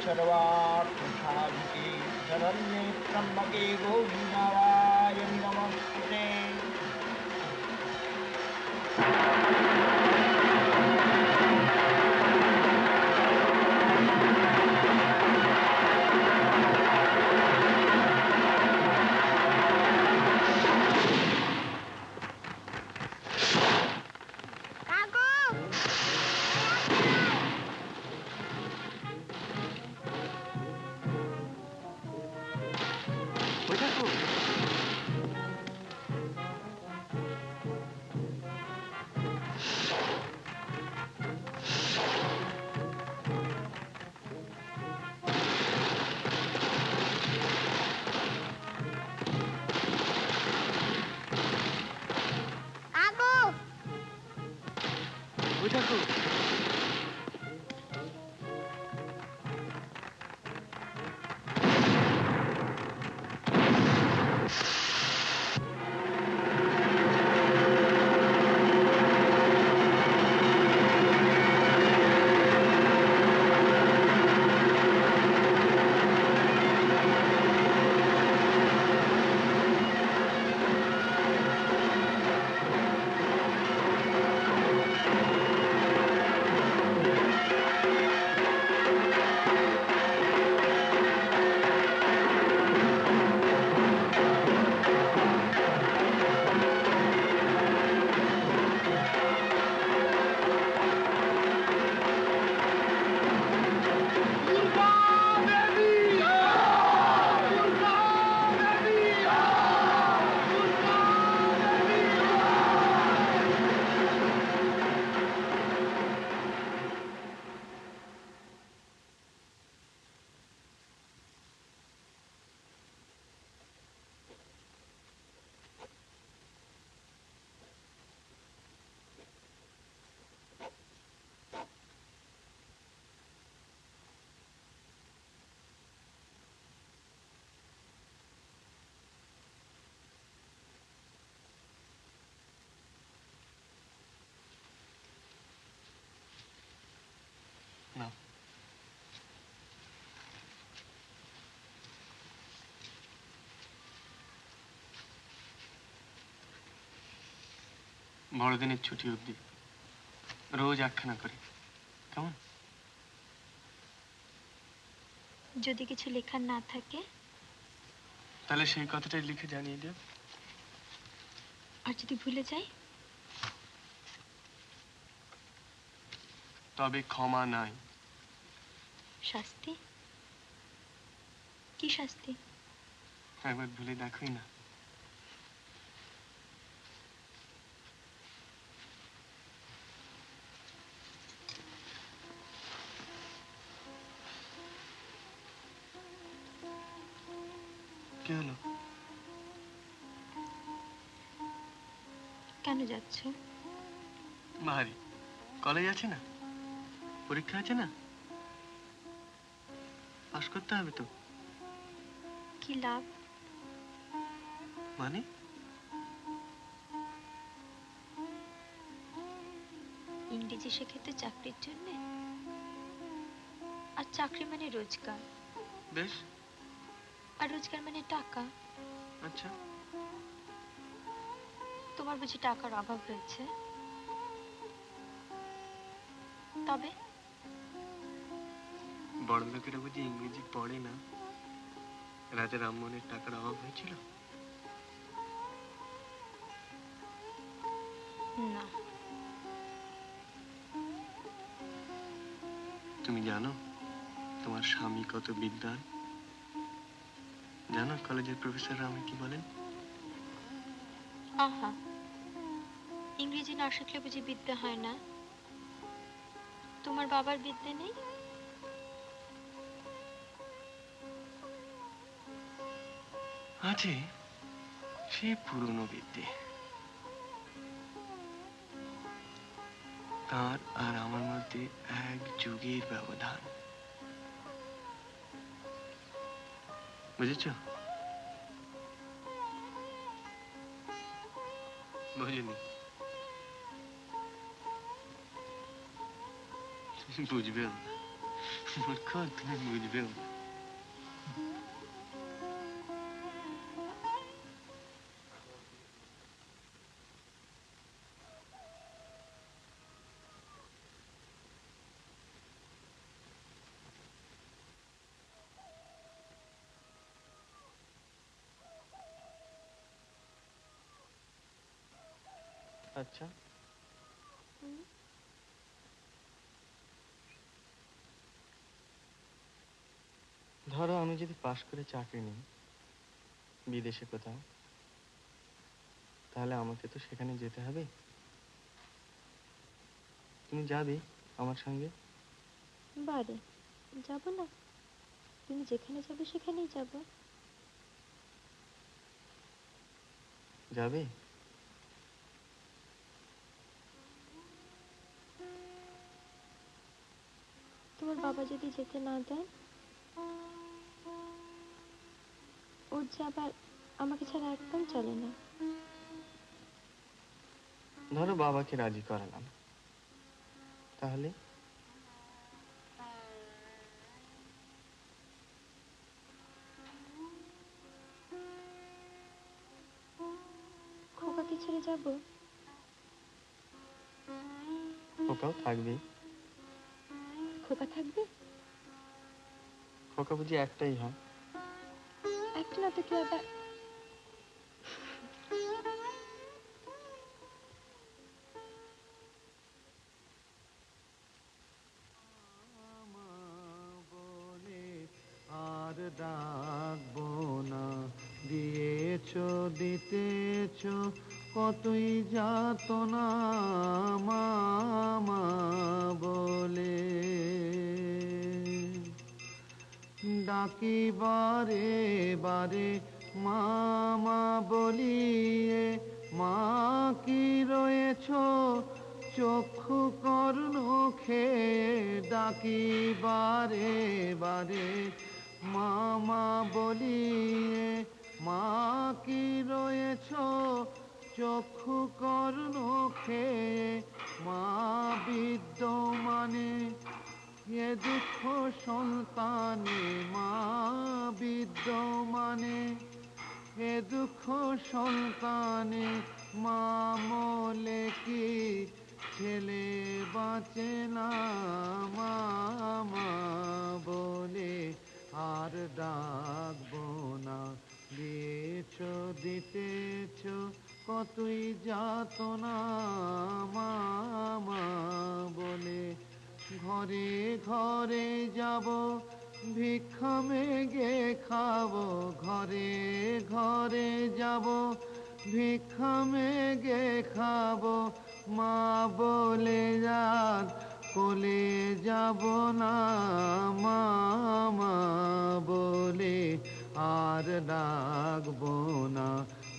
सर्वार्थसाधिके शरण्ये त्र्यम्बके गौरी नारायणि नमोस्तुते। ওই দেখো বড়দিনের ছুটি অবধি রোজ একখানা করে, কেমন? যদি কিছু লেখার না থাকে তাহলে সেই কথাটাই লিখে জানিয়ে দিও। আর যদি ভুলে যাই? তবে ক্ষমা নাই। শাস্তি? কি শাস্তি? একবার ভুলে দেখোই না। কি হলো? কেন যাচ্ছ? বাহারি, কলেজ আছে না? পরীক্ষা আছে না? পাস করতে হবে তো। কি লাভ? মানে? ইংরেজি শেখে তো চাকরির জন্য, আর চাকরি মানে রোজগার। বেশ। আর রোজগার মানে টাকা। আচ্ছা। তোমার বুঝি টাকার অভাব হয়েছে? তবে বড় লোকেরা বুঝি ইংরেজি পড়ে না? রাজা রামমোহনের টাকার অভাব হয়েছিল? না। তুমি জানো তোমার স্বামী কত বিদ্বান? জানো কলেজের প্রফেসররা আমায় কি বলেন? আহা, ইংরেজি না শিখলে বুঝি বিদ্যা হয় না? তোমার বাবার বিদ্যা নেই? আছে, সে পুরনো বিদ্যে। তার আর আমার মধ্যে এক যুগের ব্যবধান, বুঝেছ? বুঝিনি? তুমি বুঝবেও না মূর্খ, তুমি বুঝবেও না। আচ্ছা, ধরো আমি যদি পাশ করে চাকরি নিই বিদেশে কোথাও, তাহলে আমাকে তো সেখানে যেতে হবে। তুমি যাবে আমার সঙ্গে? বারে যাব না? তুমি যেখানে যাবে সেখানেই যাব। যাবে? তোমার বাবা যদি যেতে না দেন, ওর যে আবার আমাকে ছাড়া একদম চলে না। ধরো বাবাকে রাজি করালাম, তাহলে? খোকাকে ছেড়ে যাব? খোকাও থাকবে। খোকা থাকবে? খোকা বুঝি একটাই হয়? একটা না তো কি আবার? আর ডাকবো না, দিয়েছ দিতেছ কতই যাতনা মামা বলে। ডাকি বারে বারে মামা বলিয়ে, মা কি রয়েছ চক্ষু কর্ণ খেয়ে। ডাকি বারে বারে মামা বলিয়ে, মা কি রয়েছ চক্ষু কর্ণ খেয়ে। মা বিদ্যমানে এ দুঃখ সন্তানে, মা বিদ্যমানে এ দুঃখ সন্তানে। মা মলে কি ছেলে বাঁচে না, মা মা বলে আর ডাকবো না। দিয়েছ দিতেছ কতই যাতনা, মা মা বলে। ঘরে ঘরে যাব ভিক্ষা মেগে খাবো, ঘরে ঘরে যাব ভিক্ষা মেগে খাবো, মা বলে যার কোলে যাব না, মা মা বলে আর ডাকবো না।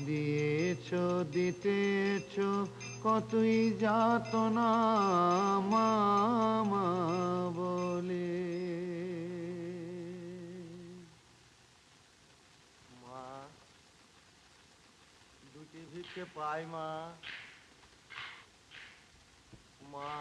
দিয়েছ দিতেছ কতই যাতনা, মা মা বলে। মা, দুটি ভিক্ষে পাই মা। মা,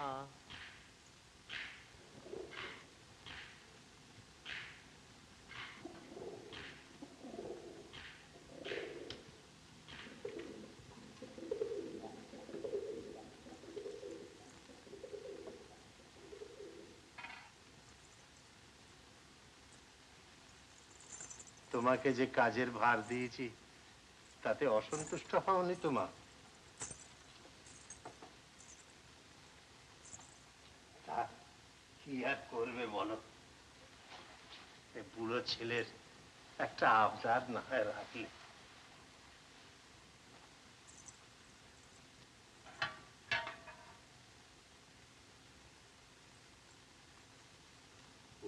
তোমাকে যে কাজের ভার দিয়েছি তাতে অসন্তুষ্ট হওনি তো মা? তা কি আর করবে বলো, এই বুড়ো ছেলের একটা আবদার না হয় রাখলে।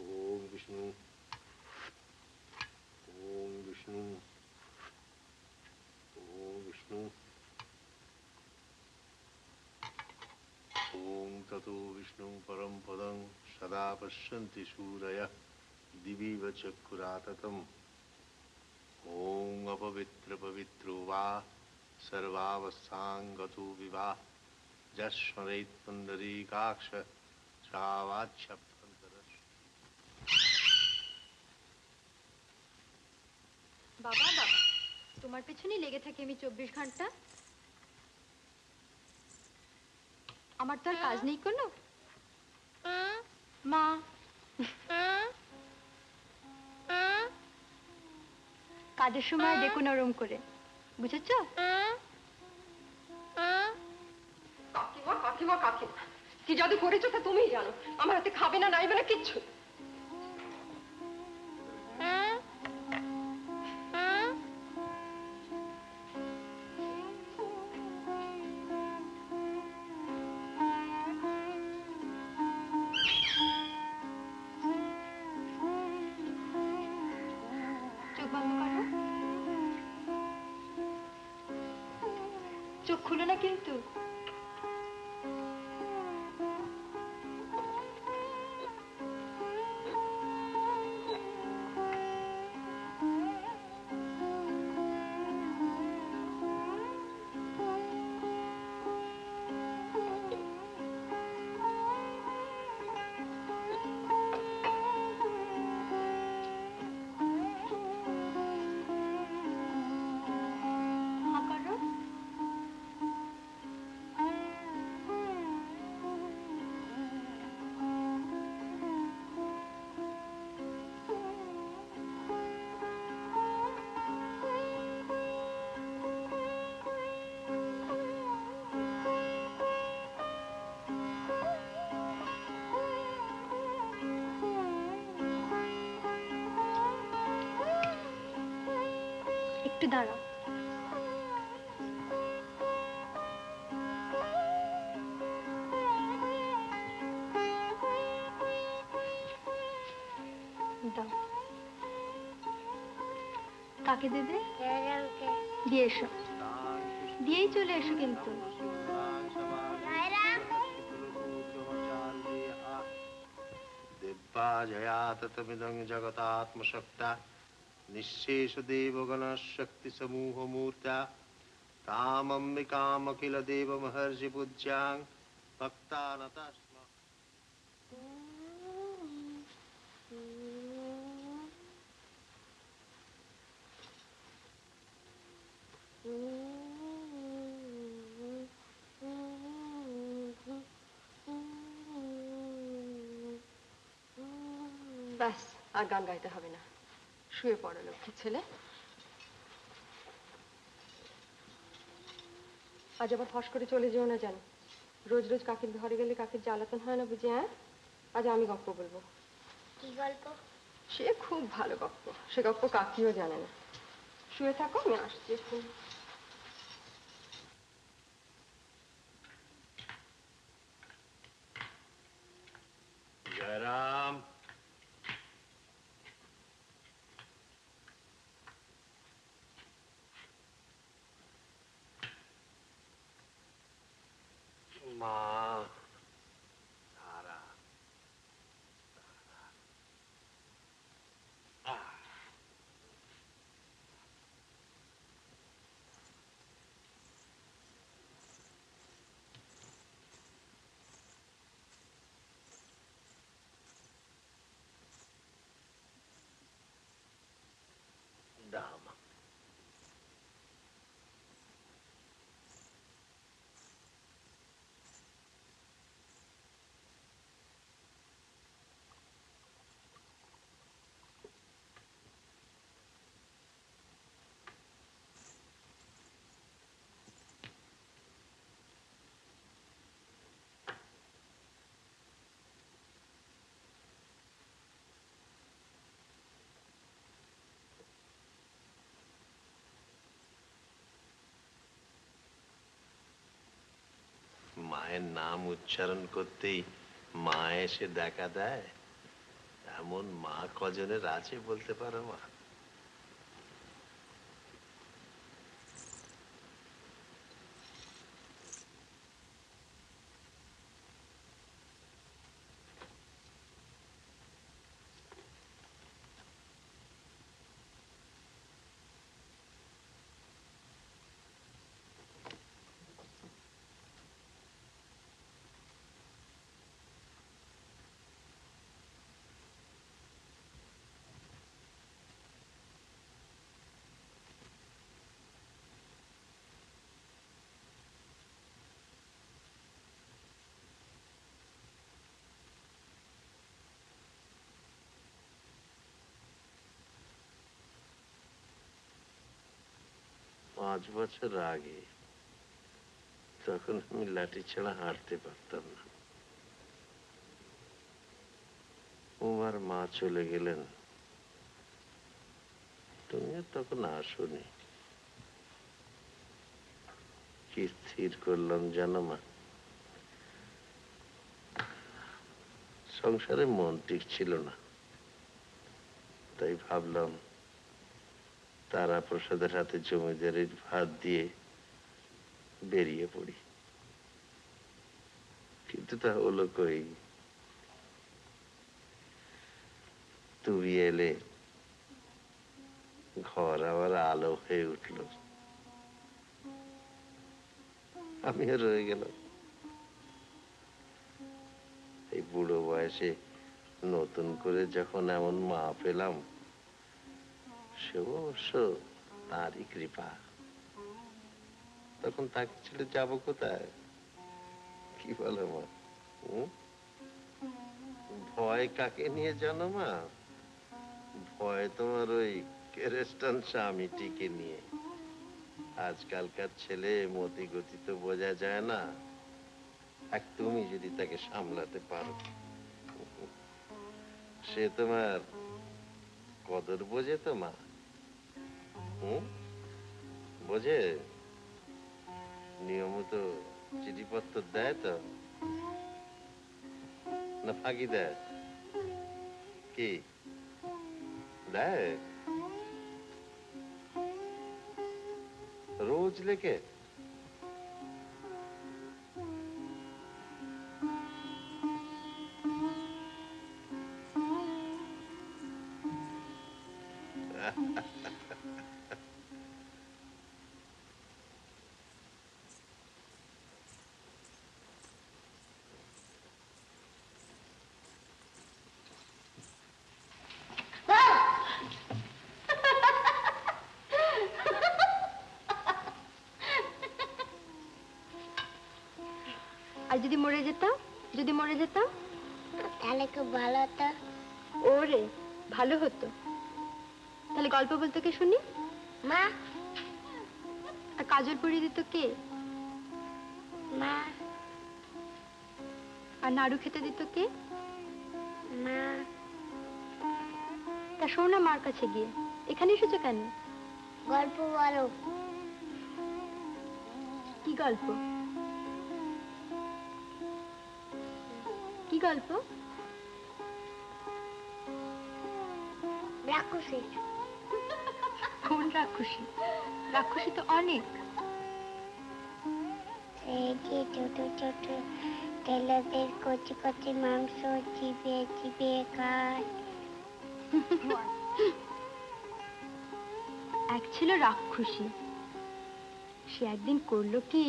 ওম বিষ্ণু, ওম বিষ্ণু, ওম বিষ্ণু। ওম ততো বিষ্ণু পরম পদং সদা পশ্যন্তি সূরয়ঃ দিবিব চক্ষুরাততম। ওম অপবিত্র পবিত্রো বা সর্বাবস্থাং গতো বিবাহ যস্মরেৎ পুণ্ডরীকাক্ষ শ্রাবাচ্ছ্বন্তরস্য। বাবা বাবা, তোমার পেছনেই লেগে থাকি আমি 24 ঘন্টা। আমার তো আর কাজ নেই কোনো। মা, কাজের সময় ডেকো নরম করে, বুঝেছ? কাকিমা কাকিমা কাকিমা, কি জাদু করেছো তা তুমিই জানো। আমার হাতে খাবে না নাইবে না কিচ্ছু। চোখ বন্ধ করো, চোখ খুলো না কিন্তু। হা করো। একটু দাঁড়াও। দাও। কাকে দেবে? দিয়ে এসো। দিয়েই চলে এসো কিন্তু। दिव्या जया ततमिदं जगतात्मशक्ता निःशेष देवगणशक्ति समूह मूर्त्या तामम्बिकामखिल देवमहर्षि पूज्यां भक्तानता स्म। ব্যাস, আর গান গাইতে হবে না। শুয়ে পড়ো লক্ষ্মী ছেলে। আজ আবার ফস করে চলে যেও না যেন। রোজ রোজ কাকির ঘরে গেলে কাকির জ্বালাতন হয় না বুঝি? হ্যাঁ, আজ আমি গল্প বলবো। কি গল্প? সে খুব ভালো গল্প, সে গল্প কাকিও জানে না। শুয়ে থাকো, আমি আসছি এখন। জয়রাম, মা তারা, দাম। মায়ের নাম উচ্চারণ করতেই মা এসে দেখা দেয়, এমন মা কজনের আছে বলতে পারো মা? পাঁচ বছর আগে তখন আমি লাঠি ছাড়া হাঁটতে পারতাম না। তোমার মা চলে গেলেন, তুমিও তখন আসোনি। কি স্থির করলাম জানো মা? সংসারে মন টিকছিল না, তাই ভাবলাম তারা প্রসাদের হাতে জমিদারির ভাত দিয়ে বেরিয়ে পড়ি। কিন্তু তা হলো কই, তুমি এলে, ঘর আবার আলো হয়ে উঠল, আমিও রয়ে গেলাম। এই বুড়ো বয়সে নতুন করে যখন এমন মা পেলাম, সে অবশ্য তারই কৃপা। তখন তাকে ছেড়ে যাবো কোথায়? কি বলো মা? ভয় কাকে নিয়ে জানো মা? ভয় তোমার ওই কেরেস্টান স্বামীটিকে নিয়ে। আজকালকার ছেলে মতি গতি তো বোঝা যায় না, এক তুমি যদি তাকে সামলাতে পারো। সে তোমার কদর বোঝে তো মা? বোঝে? নিয়মিত চিঠিপত্র দেয় তো, না ফাঁকি দেয়? কি দেয়? রোজ লেখে? আর যদি মরে যেতাম, যদি মরে যেতাম, তাহলে খুব ভালো হতো। ওরে, ভালো হতো। তাহলে গল্প বলতো কে শুনি? মা। আর কাজল পরিয়ে দিত কে? মা। আর নাড়ু খেতে দিত কে? মা। তা শোনো না মার কাছে গিয়ে। এখানে এসেছো কেন? গল্প বলো। কি গল্প? কি গল্প? রাক্ষসী। কোন রাক্ষসী? রাক্ষসী তো অনেক। এই যে ছোট ছোট তেলাদের কচি কচি মাংস চিবিয়ে চিবিয়ে খায়। এক ছিল রাক্ষসী। সে একদিন করলো কি,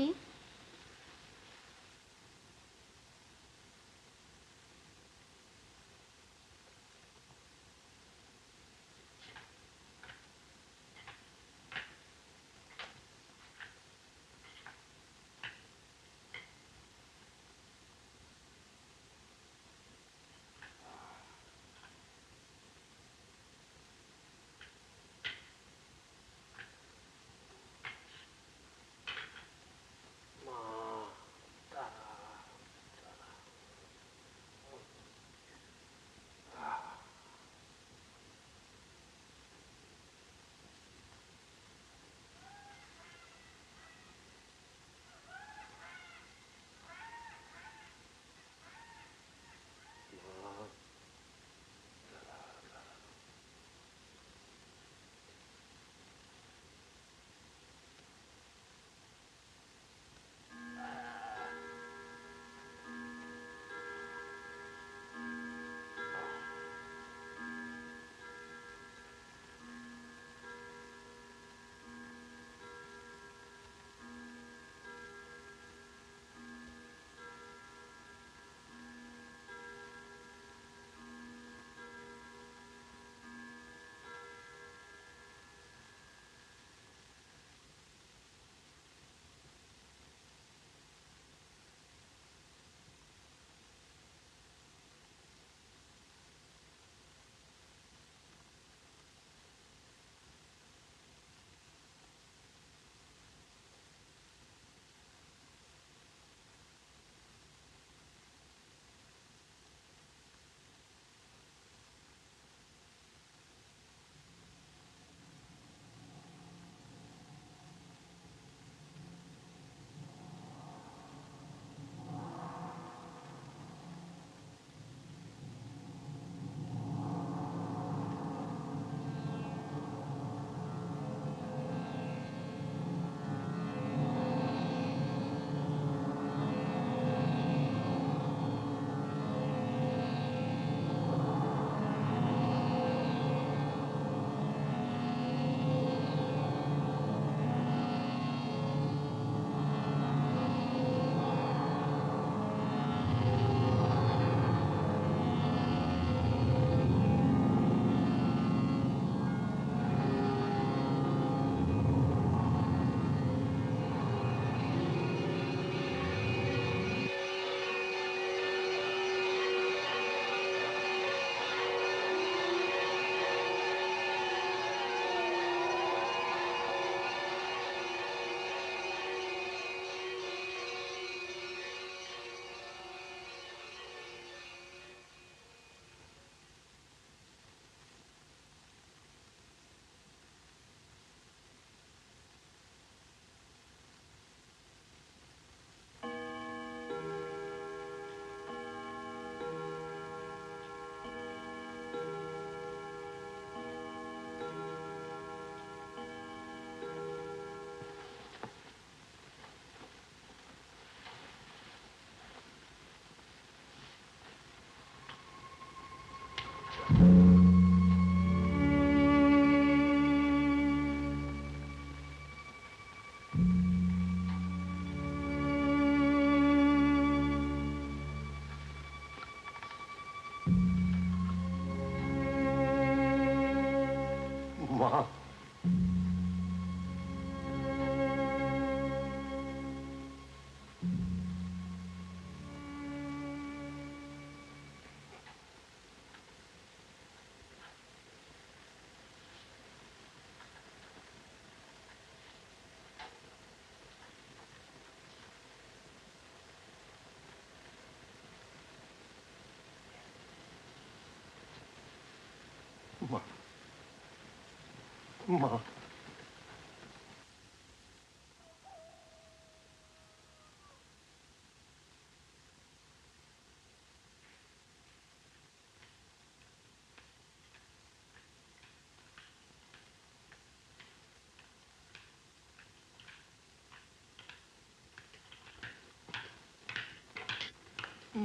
মা,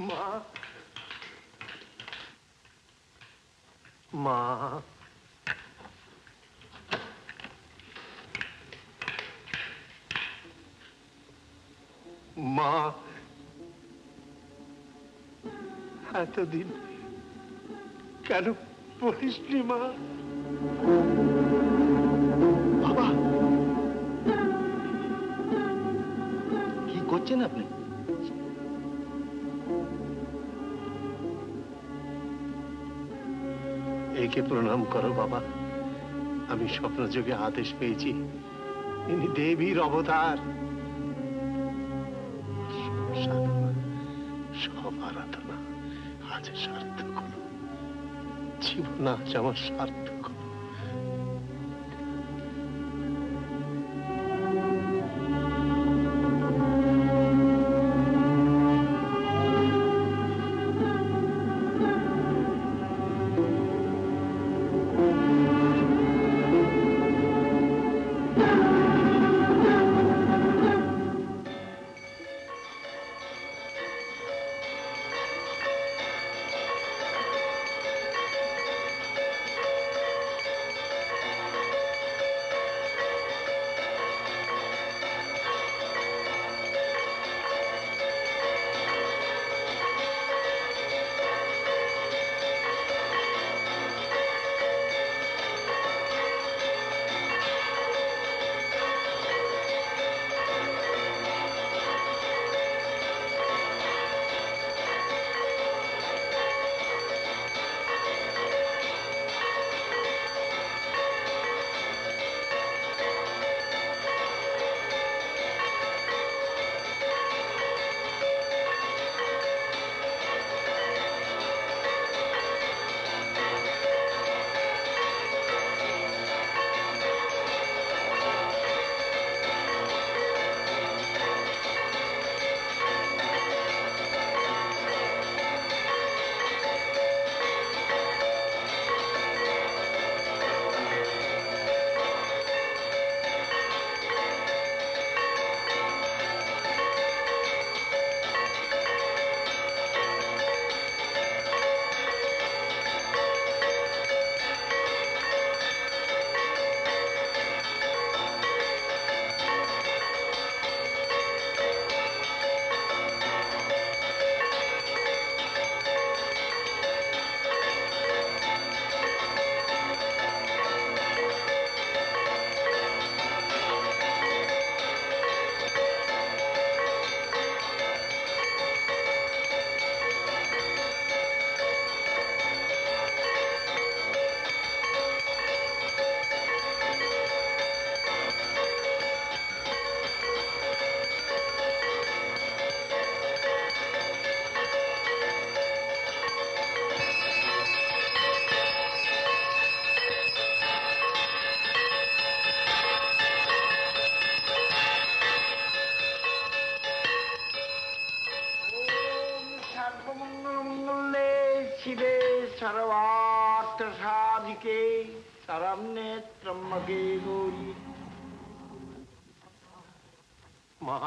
মা, মা, মা, এতদিন কেন বলিসনি মা? বাবা, কি করছেন আপনি? একে প্রণাম করো বাবা। আমি স্বপ্নযোগে আদেশ পেয়েছি, ইনি দেবীর অবতার। সব সাধনা, সব আরাধনা আজ সার্থক হলো। জীবন আজ আমার সার্থক হলো। শিবে সর্বার্থ সাধিকে শরণ্যে ত্র্যম্বকে গৌরী। মা,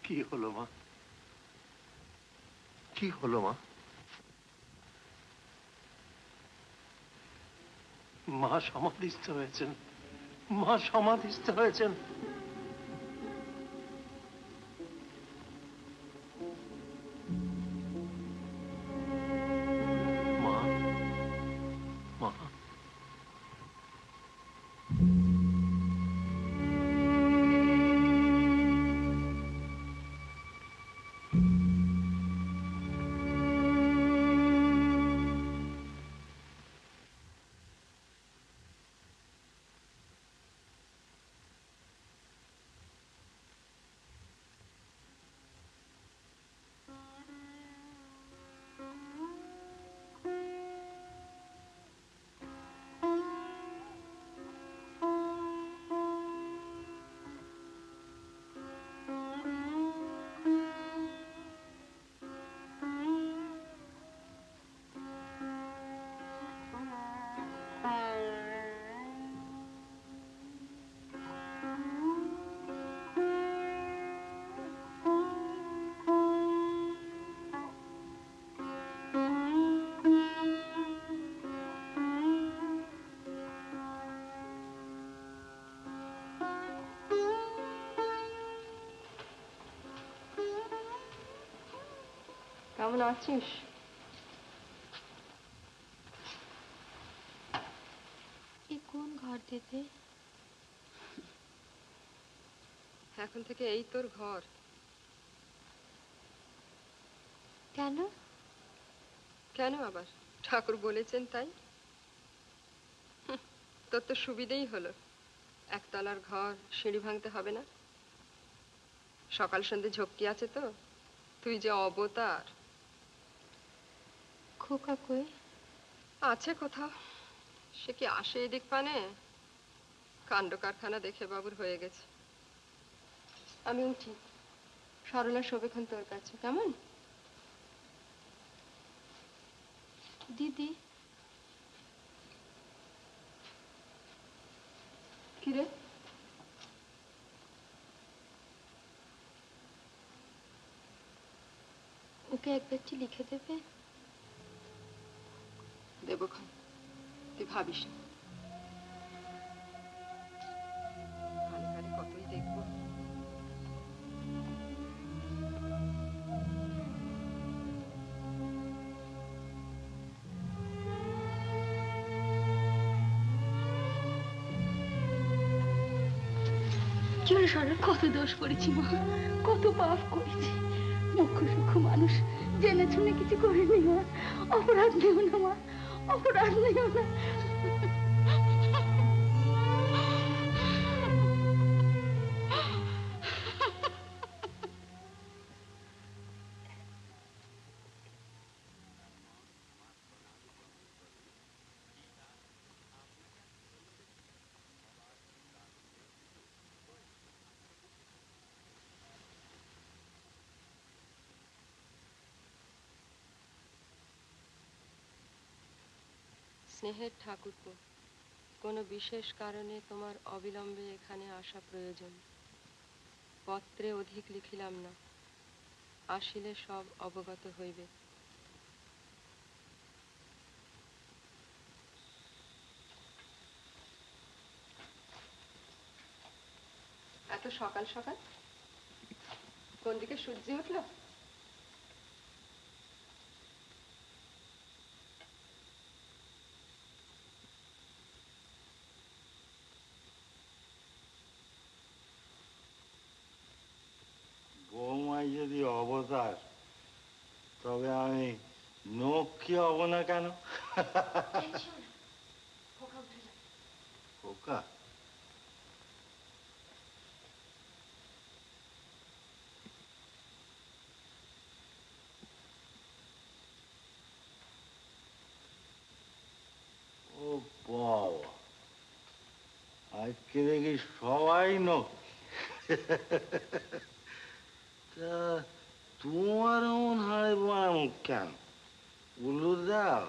কি হলো মা? কি হলো মা? মা সমাধিস্থ হয়েছেন, মা সমাধিস্থ হয়েছেন। মা, মা, কেমন আছিস? এ কোন ঘর দিদি? এখন থেকে এই তোর ঘর। কেন? কেন আবার? ঠাকুর বলেছেন তাই। তোর তো সুবিধেই হলো, একতলার ঘর, সিঁড়ি ভাঙতে হবে না। সকাল সন্ধ্যে ঝক্কি আছে তো। তুই যে অবতার। খোকা কই? আছে কোথাও। সে কি আসে এদিক পানে? কাণ্ড কারখানা দেখে বাবুর হয়ে গেছে। আমি উঠি, সরলা শোবেক্ষণ তোর কাছে, কেমন? দিদি, কিরে? ওকে একবারটি লিখে দেবে? দেবক্ষণ, তুই ভাবিস না। কানে কানে কতই দেখবো। কি হলো সরল? কত দোষ করেছি মা, কত পাপ করেছি। মুখ্য সূক্ষ্ম মানুষ, জেনে শুনে কিছু করিনি মা। অপরাধ নেও না মা, অপরাধ নেও না। স্নেহের ঠাকুরপো, কোনো বিশেষ কারণে তোমার অবিলম্বে এখানে আসা প্রয়োজন। পত্রে অধিক লিখিলাম না, আসিলে সব অবগত হইবে। এত সকাল সকাল কোন দিকে সূর্য উঠলো? বৌমাই যদি অবতার, তবে আমি নক্ষী হব না কেন? খোকা? ও বাবা, আজকে দেখি সবাই নক্ষী। তা তোমার এমন হাড়ে বানাম কেন? উলু দাও,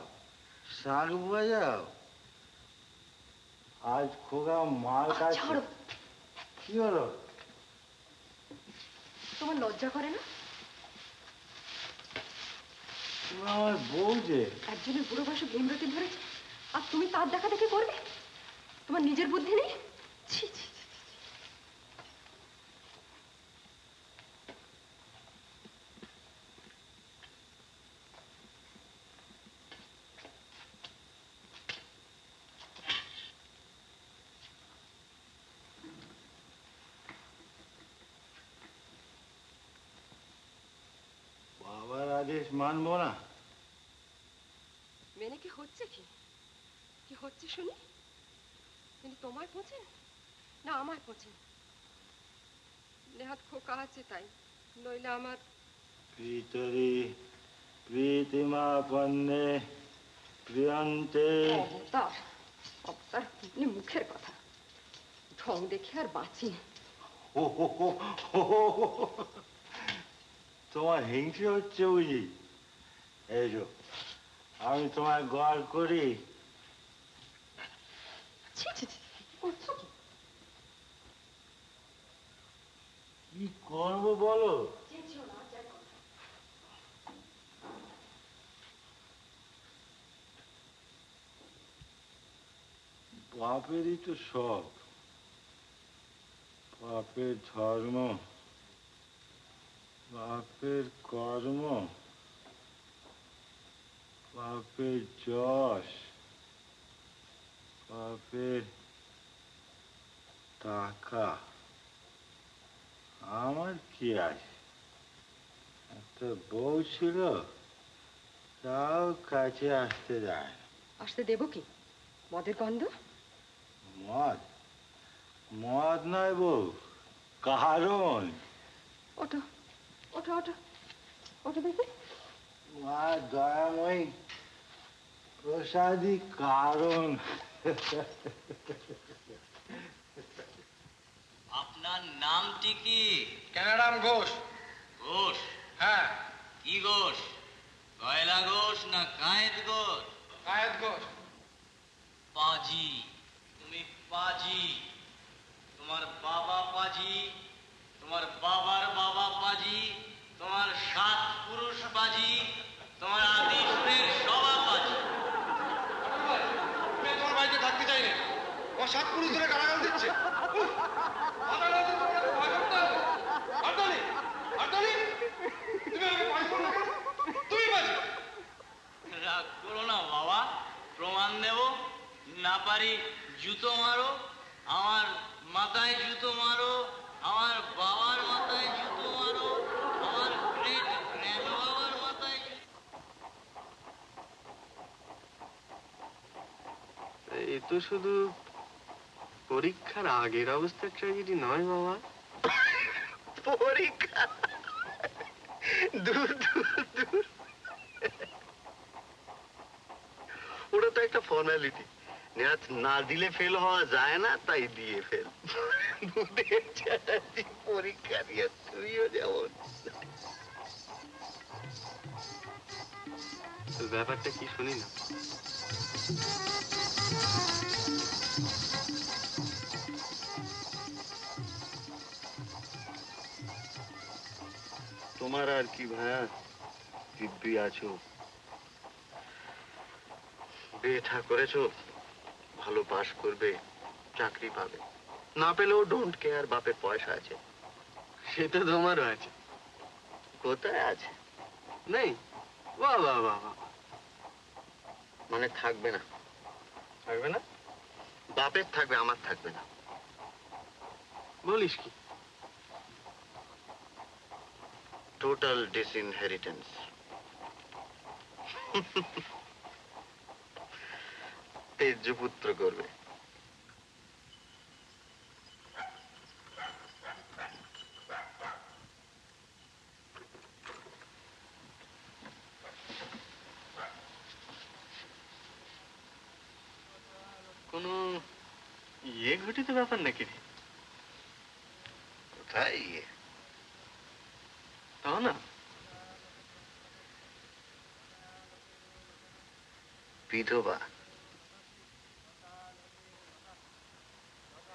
শাক বাজাও। আজ খোকা মার কাছে। কি হলো? তোমার লজ্জা করে না? তুমি আমার বউ যে। একজনের বুড়ো বয়সে ভীমরতি ধরেছে, আর তুমি তার দেখা দেখি করবে? তোমার নিজের বুদ্ধি নেই? ছি ছি। বাবার আদেশ মানবো না? মেনে কি হচ্ছে? কি কি হচ্ছে শুনি? কিন্তু তোমার পৌঁছেন না আমার পৌঁছেন? নেহাত খোকা আছে তাই, নইলে আমার। পিতরি প্রীতিমা পন্নে প্রিয়ন্তে। অবতার, অবতার এমনি মুখের কথা, ঢং দেখে আর বাঁচি না। তোমার হিংসে হচ্ছে বুঝি? এই যো, আমি তোমার গড় করি। ছি ছি ছি, করছো কি? কি করবো বলো? চেঁচিও না, যাই কথা। বাপেরই তো সব, বাপের ধর্ম, বাপের কর্ম, বাপের যশ, বাপের টাকা, আমার কি আছে? একটা বউ ছিল, তাও কাছে আসতে যায় না। আসতে দেবো কি? মদের গন্ধ। মদ? মদ নয় বউ, কারণ। ওঠো ওঠো ওঠো ওঠো দেখি। মা দয়াময়ী প্রসাদী কারণ। আপনার নামটি কি? ক্যানাডাম ঘোষ। ঘোষ? হ্যাঁ। কি ঘোষ? গয়লা ঘোষ না কায়েত ঘোষ? কায়েত ঘোষ। পাজি, তুমি পাজি। তোমার বাবা পাজি, তোমার বাবার বাবা পাজি, তোমার 7 পুরুষ পাজি, তোমার আদি সুরের সভা পাজি। আমি তোমার বাড়িতে থাকতে চাই না। আমার 7 পুরুষ ধরে গালাগাল দিচ্ছে। রাগ করো না বাবা, প্রমাণ দেব। না পারি জুতো মারো, আমার মাথায় জুতো মারো, আমার বাবার মাথায় জুতো মারো, আমার গ্রেট গ্র্যান্ড বাবার মাথায় এ তো শুধু পরীক্ষার আগের অবস্থার ট্র্যাজেডি নয় বাবা। পরীক্ষা? দূর দূর দূর, ওটা তো একটা ফর্মালিটি। না দিলে ফেল হওয়া যায় না, তাই দিয়ে ফেল। পরীক্ষা দিয়ে তুইও যেমন। ব্যাপারটা কি শুনি না। তোমার আর কি ভাইয়া, দিব্যি আছো, বিয়ে থা করেছো, ভালো পাস করবে, চাকরি পাবে, না পেলেও ডোন্ট কেয়ার, বাপের পয়সা আছে। সেটা তোমারও আছে। কোথায় আছে? নেই? বাহ বাহ বাহ বাহ। মানে থাকবে না? থাকবে না? বাপের থাকবে, আমার থাকবে না। বলিস কি? টোটাল ডিসইনহেরিটেন্স। তেজপুত্র করবে। কোনো ইয়ে ঘটিত ব্যাপার নাকি রে? কোথায় ইয়ে? তাও না, বিধবা।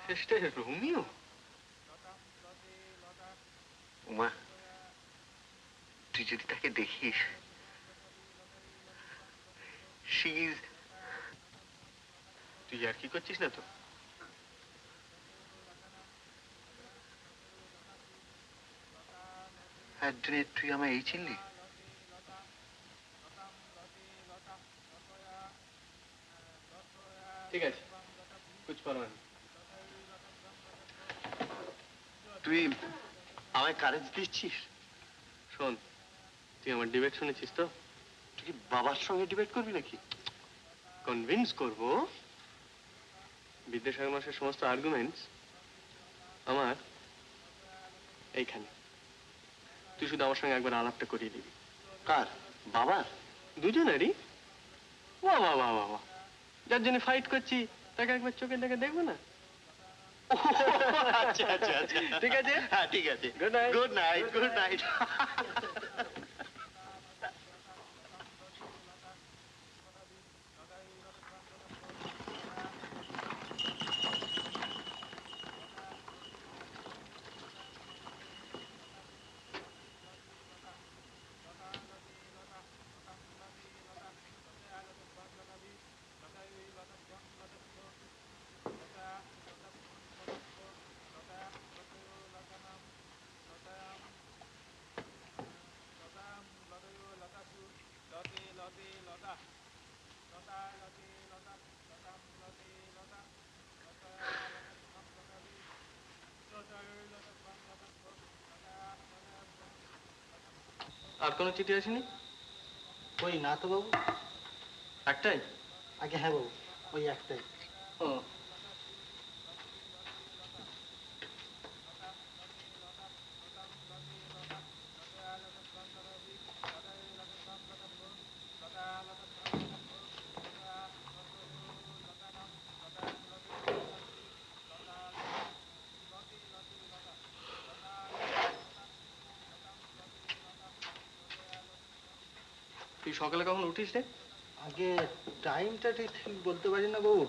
শেষটা রোমিও? উমা, তুই যদি তাকে দেখিস, তুই আর কি করছিস না তো? একদিনে তুই আমায় এই চিনলি? ঠিক আছে, কুছ পরোয়া নেই। তুই আমায় কারেজ দিচ্ছিস? শোন, তুই আমার ডিবেট শুনেছিস তো? তুই কি বাবার সঙ্গে ডিবেট করবি নাকি? কনভিন্স করব বিদ্যাসাগর মাসের সমস্ত আর্গুমেন্টস আমার এইখানে। তুই শুধু আমার সঙ্গে একবার আলাপটা করিয়ে দিবি। কার? বাবার? দুজনেরই। বাহ বাহ বাহ বাহ, যার জন্য ফাইট করছি তাকে একবার চোখে দেখে দেখবো না? আচ্ছা আচ্ছা আচ্ছা, ঠিক আছে। হ্যাঁ ঠিক আছে। Good night. Good night. Good night. আর কোনো চিঠি আসেনি? ওই না তো বাবু। একটাই? আগে হ্যাঁ বাবু, ওই একটাই। ও, তুই সকালে কখন উঠিস রে? আগে টাইমটা ঠিক ঠিক বলতে পারি না বাবু,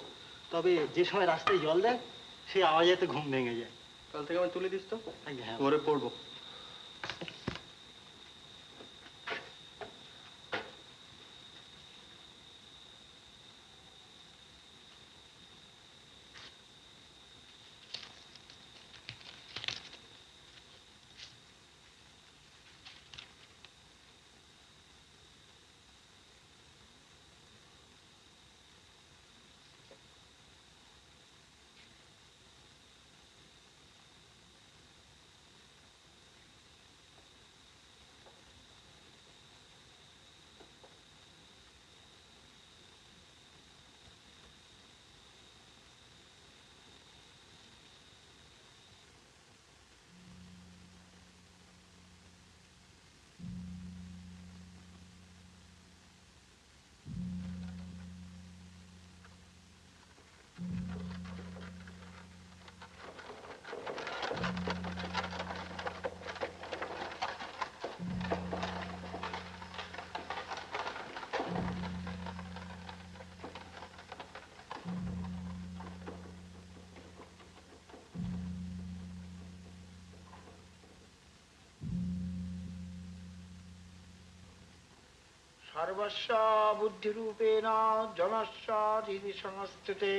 তবে যে সময় রাস্তায় জল দেয় সেই আওয়াজেতে ঘুম ভেঙে যায়। কাল থেকে আমার তুলে দিস তো, আগে হ্যাঁ। ভোরে পড়বো। सर्वस्व बुद्धिरूपेण जनस्व हृदि संस्थिते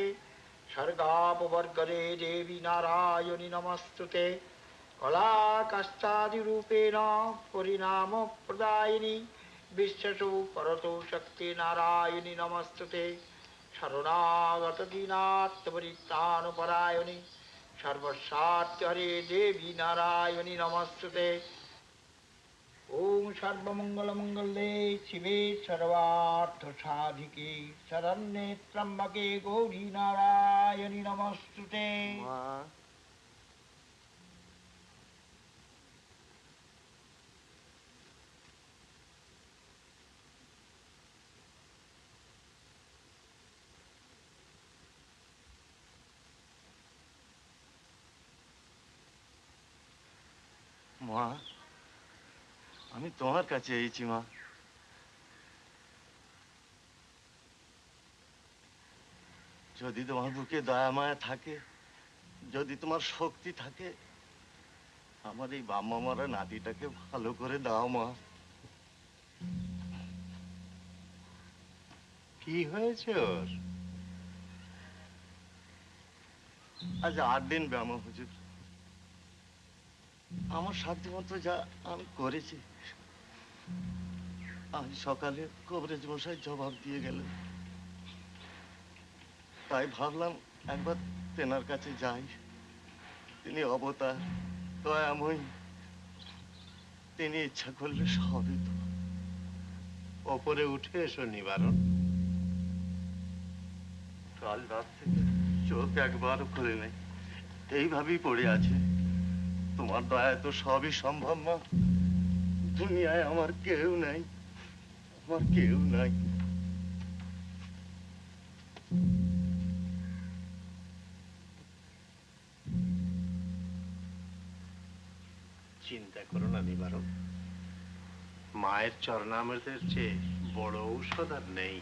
सर्गापवर्गरे देवी नारायणि नमस्तुते कला कष्टादिरूपेण परिणाम प्रदायिनी विश्वसु परतो शक्ति नारायणि नमस्तुते शरणागत दीनात्मपरित्राणपरायणि सर्वस्वार्थ हरे देवी नारायणि नमस्तुते ओम सर्वमंगलमंगले शिवे सर्वार्थ साधिके शरण्ये त्र्यंबके गौरी नारायणि नमस्तुते। মা, আমি তোমার কাছে এসেছি মা। যদি তোমার বুকে দয়া মায়া থাকে, যদি তোমার শক্তি থাকে, আমার এই বাম্মা মারা নাতিটাকে ভালো করে দাও মা। কি হয়েছে ওর? আজ 8 দিন ব্যায়াম হুজুর। আমার সাধ্যমতো যা আমি করেছি। আজ সকালে কবরেজ মশাই জবাব দিয়ে গেলেন, তাই ভাবলাম একবার তেনার কাছে যাই। তিনি অবতার, দয়াময়ী, তিনি ইচ্ছা করলে সবই তো। ওপরে উঠে এসো নিবারণ। কাল রাত থেকে চোখ একবারও খুলে নেই, এইভাবেই পড়ে আছে। তোমার দয়ায় তো সবই সম্ভব মা। দুনিয়ায় আমার কেউ নাই, আমার কেউ নাই। চিন্তা করো না নিবারণ, মায়ের চরণামৃতের চেয়ে বড় ঔষধ আর নেই।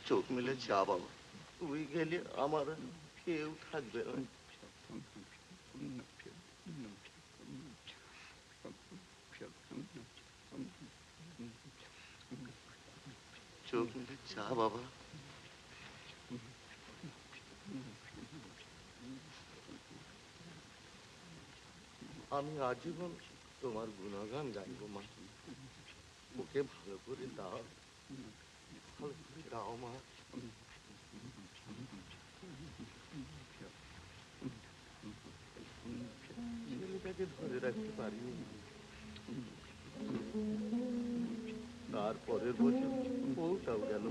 চোখ মেলে যা বাবা, তুই গেলে আমার কেউ থাকবে না। চোখ মেলে যা বাবা। আমি আজীবন তোমার গুণগান গাইবো মা। ওকে ভালো করে দাও, ভালো করে দাও মা। ছেলেটাকে ধরে রাখতে পারিনি, তারপরের বছর বউটাও গেল।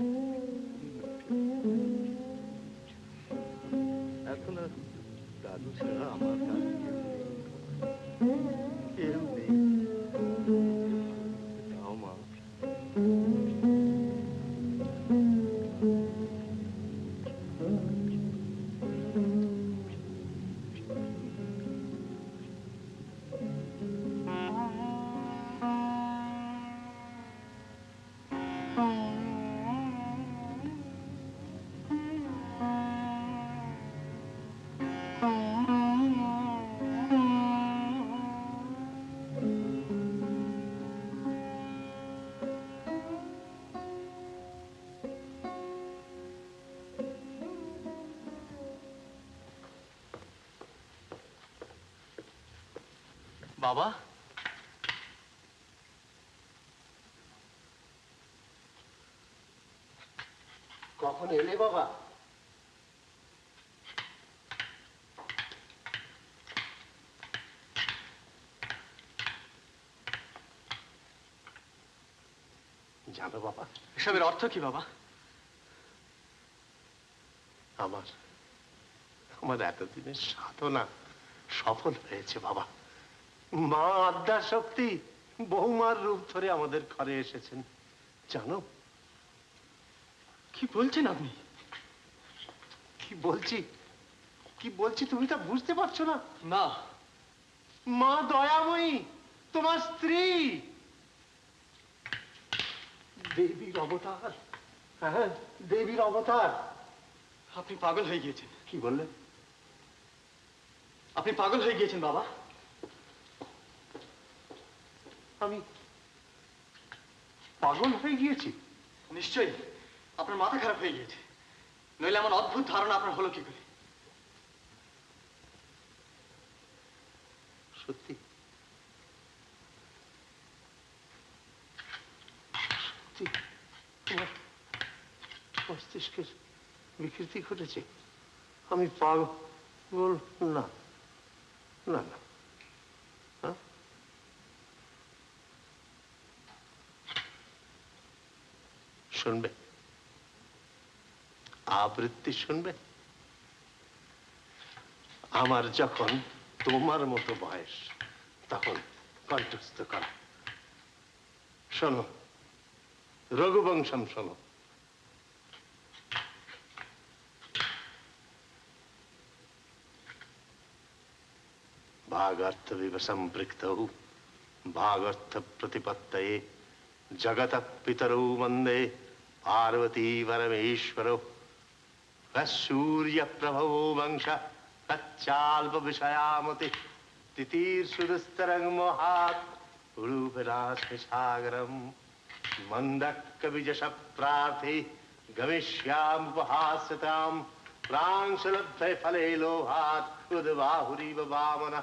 এখন আর দাদু ছাড়া আমার কাছে কেউ নেই। দাও মা। বাবা, কখন এলে বাবা? জানো বাবা, এসবের অর্থ কি বাবা? আমার আমার এতদিনের সাধনা সফল হয়েছে বাবা। মা আদ্যা শক্তি বৌমার রূপ ধরে আমাদের ঘরে এসেছেন। জানো কি বলছেন আপনি? কি বলছি তুমি তা বুঝতে পারছো না? না। মা দয়াময়ী, তোমার স্ত্রী, দেবীর অবতার। হ্যাঁ, দেবীর অবতার। আপনি পাগল হয়ে গিয়েছেন। কি বললেন? আপনি পাগল হয়ে গিয়েছেন বাবা। আমি পাগল হয়ে গিয়েছি? নিশ্চয়ই আপনার মাথা খারাপ হয়ে গিয়েছে, নইলে এমন অদ্ভুত ধারণা আপনার হলো কি করে? সত্যি সত্যি তোমার মস্তিষ্কের বিকৃতি ঘটেছে। আমি পাগল না, না না। হ্যাঁ, শুনবে আবৃত্তি শুনবে? আমার যখন তোমার মতো বয়স তখন কণ্ঠস্থ করা। শোনো, রঘুবংশম শোনো। भागार्थ विव संपृक्तौ भागार्थ प्रतिपत्तये जगत पितरौ वंदे पार्वती परमेश्वरौ सूर्य प्रभवो वंश तच्चाल्प विषयामति तितीर्षुदस्तरंग मोहात् रूपराशि सागरम मंदक्कविजश प्रार्थी गमिष्यामुपहास्यताम् प्रांशलब्धे फले लोभात् उद्बाहुरीव वामन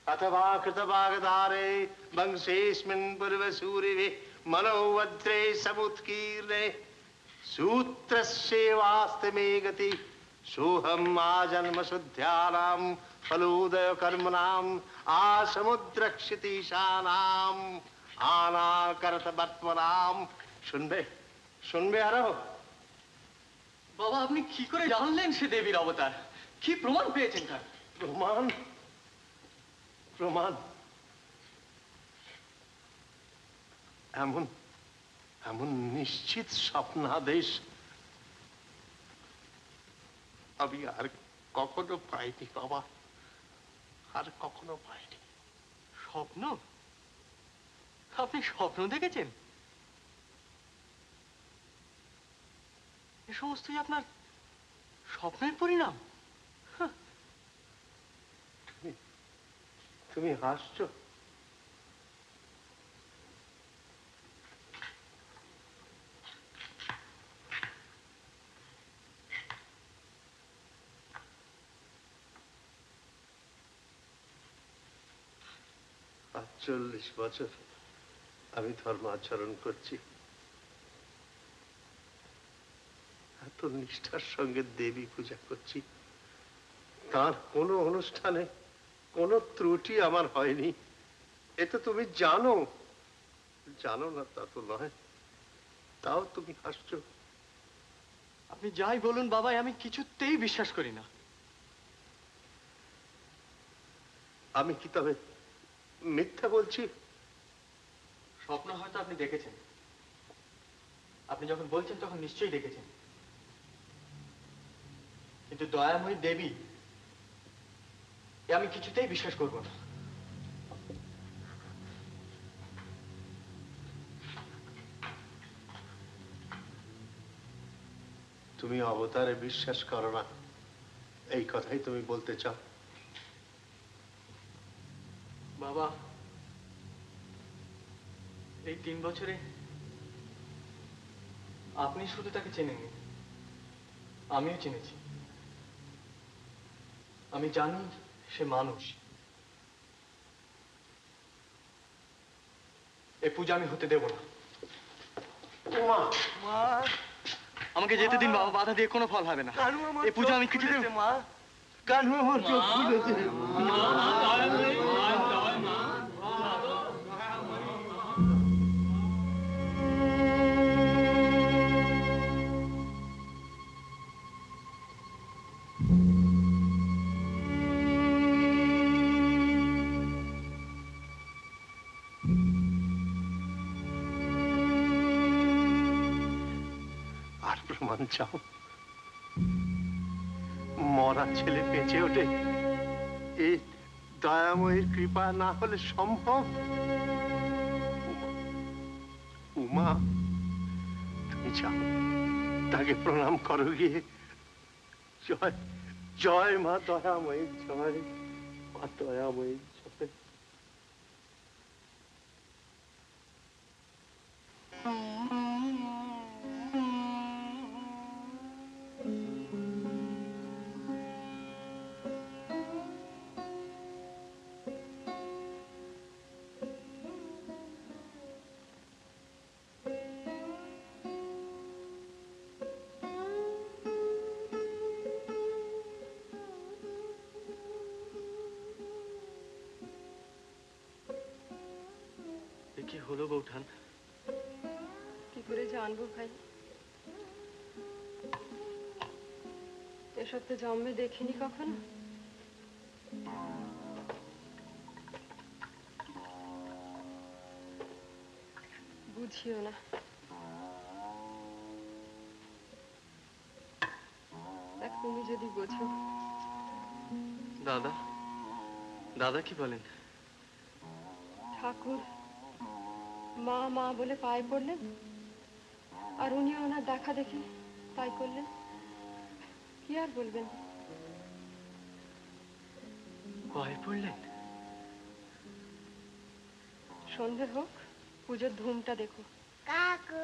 अथवा कृतभागधारे वंशेऽस्मिन् पूर्वसूरिवे मनोवज्रे समुत्कीर्णे सूत्रस्येवास्ति मे गति सोऽहम् आजन्म शुद्ध्यानां फलोदय कर्मणाम् आसमुद्रक्षितीशानाम् आनाकर्त वर्त्मनाम्। শুনবে শুনবে আরো? বাবা, আপনি কি করে জানলেন সে দেবীর অবতার? কি প্রমাণ পেয়েছেন তার? প্রমাণ প্রমাণ এমন এমন নিশ্চিত স্বপ্নাদেশ আমি আর কখনো পাইনি বাবা, আর কখনো পাইনি। স্বপ্ন? আপনি স্বপ্ন দেখেছেন? এ সমস্তই আপনার স্বপ্নের পরিণাম? তুমি হাসছো? আজ 40 বছর আমি ধর্ম আচরণ করছি, এত নিষ্ঠার সঙ্গে দেবী পূজা করছি, তার কোনো অনুষ্ঠানে কোনো ত্রুটি আমার হয়নি। এ তো তুমি জানো। জানো না তা তো নয়, তাও তুমি হাসছো। আপনি যাই বলুন বাবা, আমি কিছুতেই বিশ্বাস করি না। আমি কি তবে মিথ্যা বলছি? স্বপ্ন হয়তো আপনি দেখেছেন, আপনি যখন বলছেন তখন নিশ্চয়ই দেখেছেন, কিন্তু দয়াময়ী দেবী এ আমি কিছুতেই বিশ্বাস করব না। তুমি অবতারে বিশ্বাস করো না, এই কথাই তুমি বলতে চাও? বাবা, এই 3 বছরে আপনি শুধু তাকে চেনেননি, আমিও চিনেছি। আমি জানি সে মানুষ। এ পূজা আমি হতে দেব না। আমাকে যেতে দিন বাবা, বাধা দিয়ে কোনো ফল হবে না। এই পূজা আমি কিছুতে মা, কানু আমার চোখ খুলেছে। আর প্রমাণ চাও? মরা ছেলে বেঁচে ওঠে, এই দয়াময়ীর কৃপা না হলে সম্ভব? উমা, তুমি যাও, তাকে প্রণাম করো গিয়ে। জয় জয় মা দয়াময়ী, জয় মা দয়াময়ী, জয়। কি হলো বৌঠান? কি করে জানবো ভাই, এসব তো জন্মে দেখিনি কখনো। বুঝিও না। দেখ, তুমি যদি বোঝো। দাদা, দাদা কি বলেন? ঠাকুর মা মা বলে পায়ে পড়লেন, আর উনি ওনার দেখা দেখি তাই করলেন। কি আর বলবেন? পায়ে পড়লেন? সন্ধে হোক, পুজোর ধুমটা দেখো। কাকু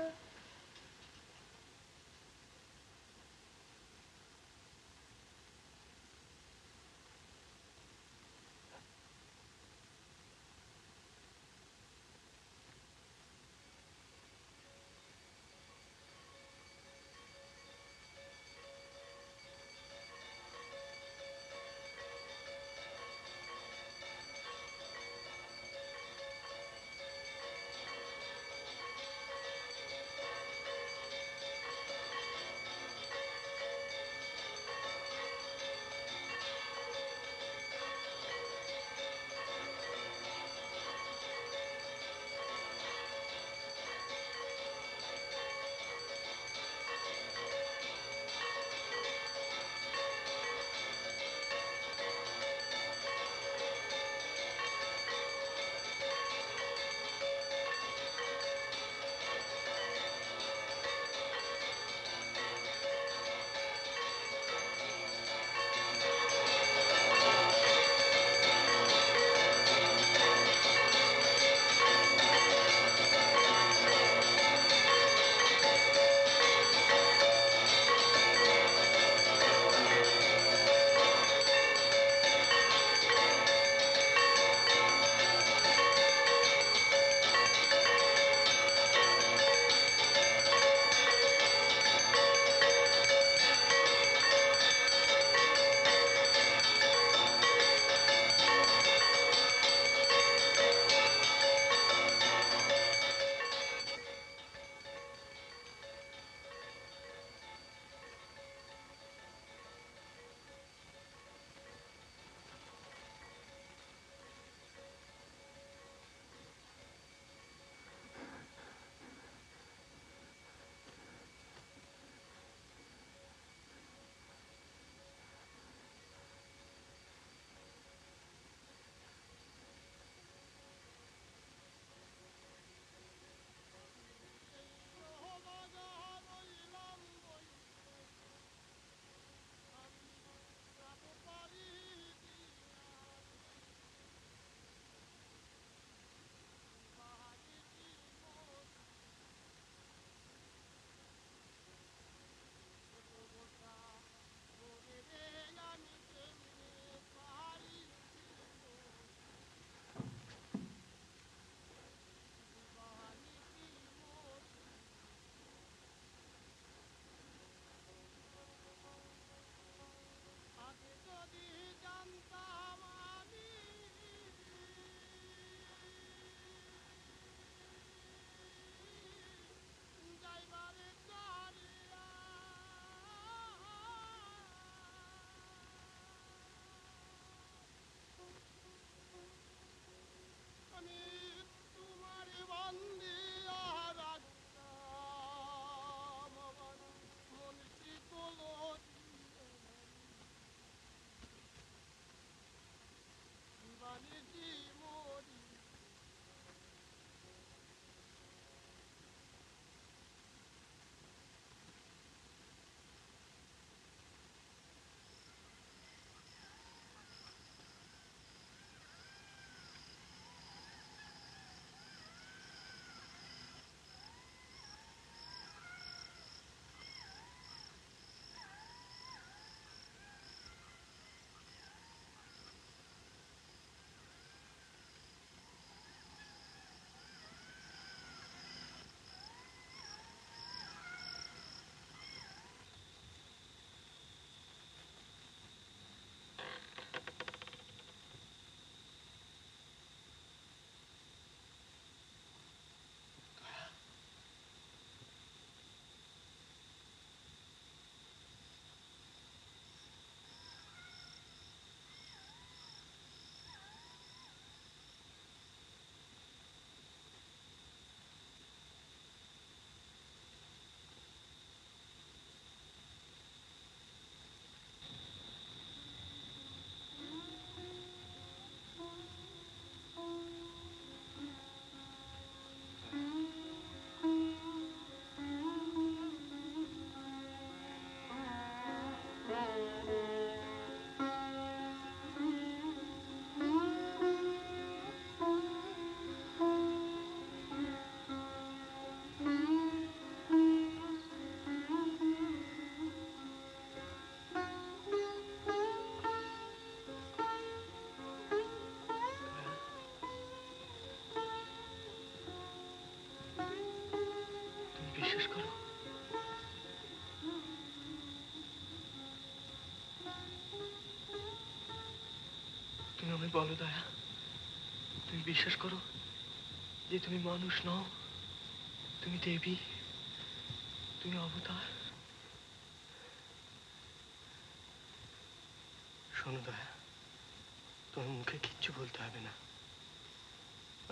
বিশ্বাস করো। তুমি আমায় বলো দয়া, তুমি বিশ্বাস করো যে তুমি মানুষ নও, তুমি দেবী, তুমি অবতার। শোনো দয়া, তোমার মুখে কিচ্ছু বলতে হবে না।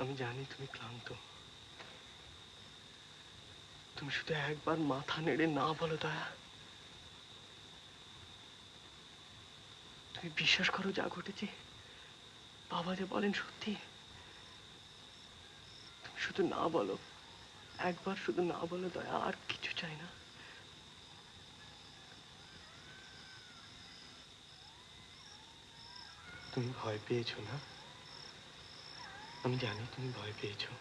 আমি জানি তুমি ক্লান্ত। তুমি শুধু একবার মাথা নেড়ে না বলো দয়া। তুমি বিশ্বাস করো যা ঘটেছে বাবা যে বলেন সত্যি। তুমি শুধু না বলো, একবার শুধু না বলো দয়া, আর কিছু চাই না। তুমি ভয় পেয়েছো না? আমি জানি তুমি ভয় পেয়েছো।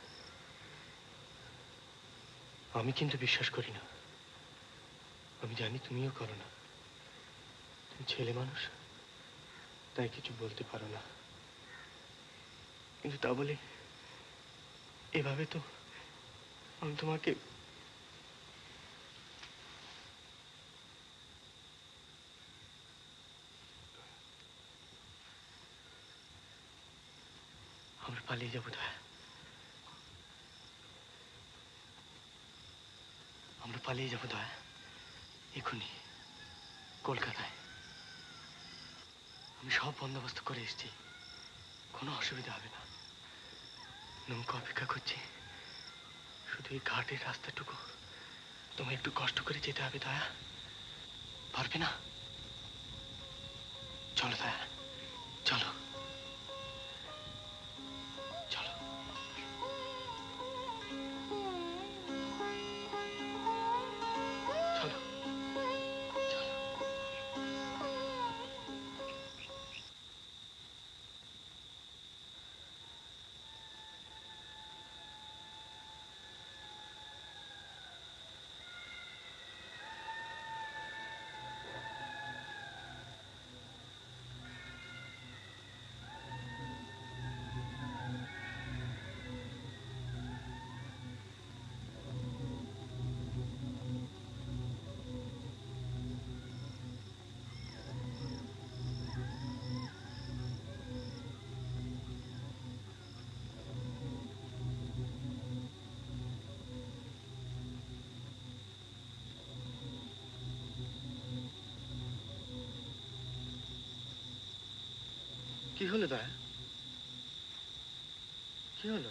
আমি কিন্তু বিশ্বাস করি না। আমি জানি তুমিও করো না। তুমি ছেলে মানুষ, তাই কিছু বলতে পারো না। কিন্তু তা বলে এভাবে তো আমি তোমাকে আমরা পালিয়ে যাবো দয়া। আমরা পালিয়ে যাবো দয়া, এখনই কলকাতায়। আমি সব বন্দোবস্ত করে এসেছি, কোনো অসুবিধা হবে না। নৌকা অপেক্ষা করছি, শুধু এই ঘাটের রাস্তাটুকু তোমায় একটু কষ্ট করে যেতে হবে দয়া। পারবে না? চলো দয়া, চলো চলো। চলো চলো। কি হলো দয়া? কি হলো?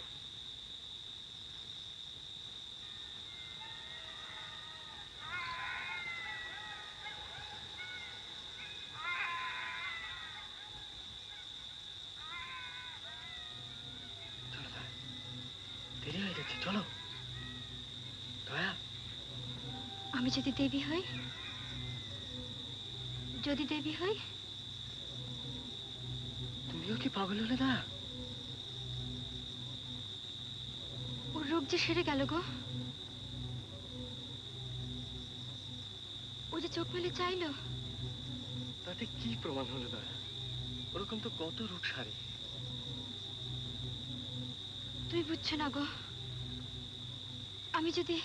চলো দয়া, দেরি হয়ে যাচ্ছে, চলো দয়া। আমি যদি দেবী হই, যদি দেবী হই, তুমিও কি পাগল হলে দয়া? ওর রোগ যে সেরে গেল গো। ও যে চোখ মেলে চাইলো। তাতে কি প্রমাণ হলো দয়া? ওরকম তো কত রোগ সারে। তুমি বুঝছো না গো। আমি যদি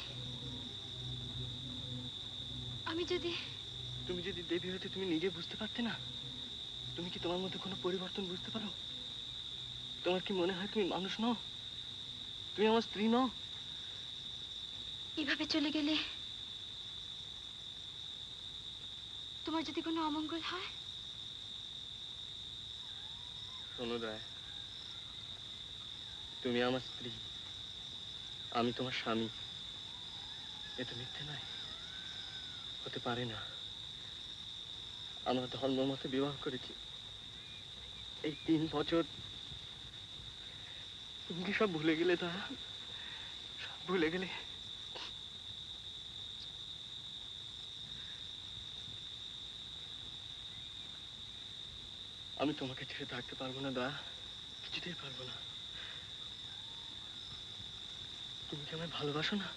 তুমি যদি দেবী হতে তুমি নিজে বুঝতে পারতে না? তুমি কি তোমার মধ্যে কোনো পরিবর্তন বুঝতে পারো? তোমার কি মনে হয় তুমি মানুষ নও? তুমি আমার স্ত্রী নও? এভাবে চলে গেলে তোমার যদি কোনো অমঙ্গল হয়? শোনো দয়া, তুমি আমার স্ত্রী, আমি তোমার স্বামী। এ তো মিথ্যে নয়, হতে পারে না। আমরা ধর্ম মতে বিবাহ করেছি। এই 3 বছর তুমি কি সব ভুলে গেলে দয়া? সব ভুলে গেলে? আমি তোমাকে ছেড়ে থাকতে পারবো না দয়া, কিছুতেই পারবো না। তুমি কি আমায় ভালোবাসো না?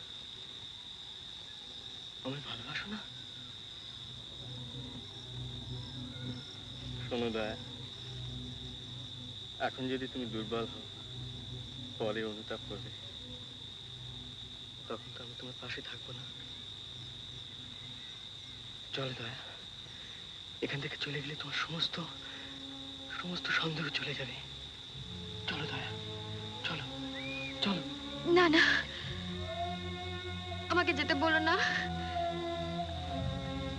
আমায় ভালোবাসো না? শোনো দয়া, এখন যদি তুমি দুর্বল হও, পরে অনুতাপ করবে। তখন তো আমি তোমার পাশে থাকবো না। চলো দয়া, এখান থেকে চলে গেলে তোমার সমস্ত সমস্ত সন্দেহ চলে যাবে। চলো দয়া, চলো চলো। না না, আমাকে যেতে বলো না,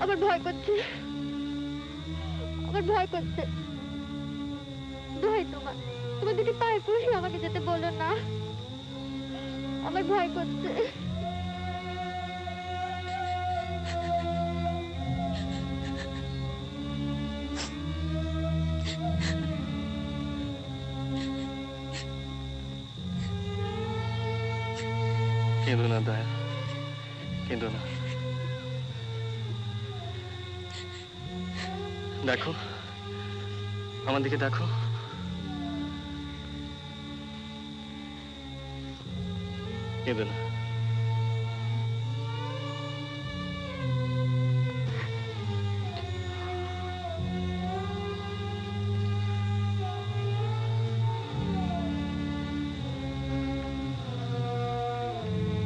আমার ভয় করছে, আমার ভয় করছে। দোহাই তোমার, তোমার দুটি পায়ে পড়ি, আমাকে যেতে বলো না, আমার ভয় করছে। কেঁদো না দয়া, কেঁদো না। দেখো, আমার দিকে দেখো। কেঁদো না।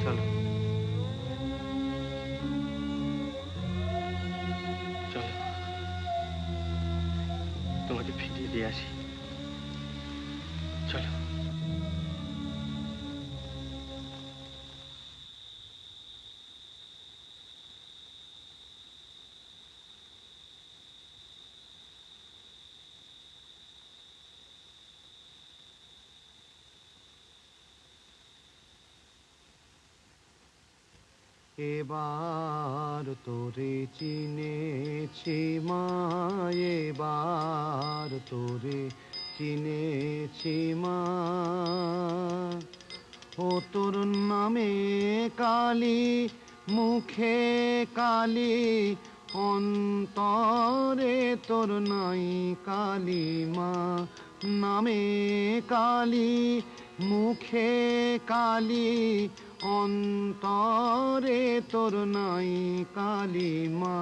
চলো চলো, তোমাকে ফিরিয়ে দিয়ে আসি। চলো। এবার তোরে চিনেছি মা, এবার তোরে চিনেছি মা। ও তোর নামে কালি, মুখে কালি, অন্তরে তোর নাই কালি মা। নামে কালি, মুখে কালি, অন্তরে তোর নাই কালি মা।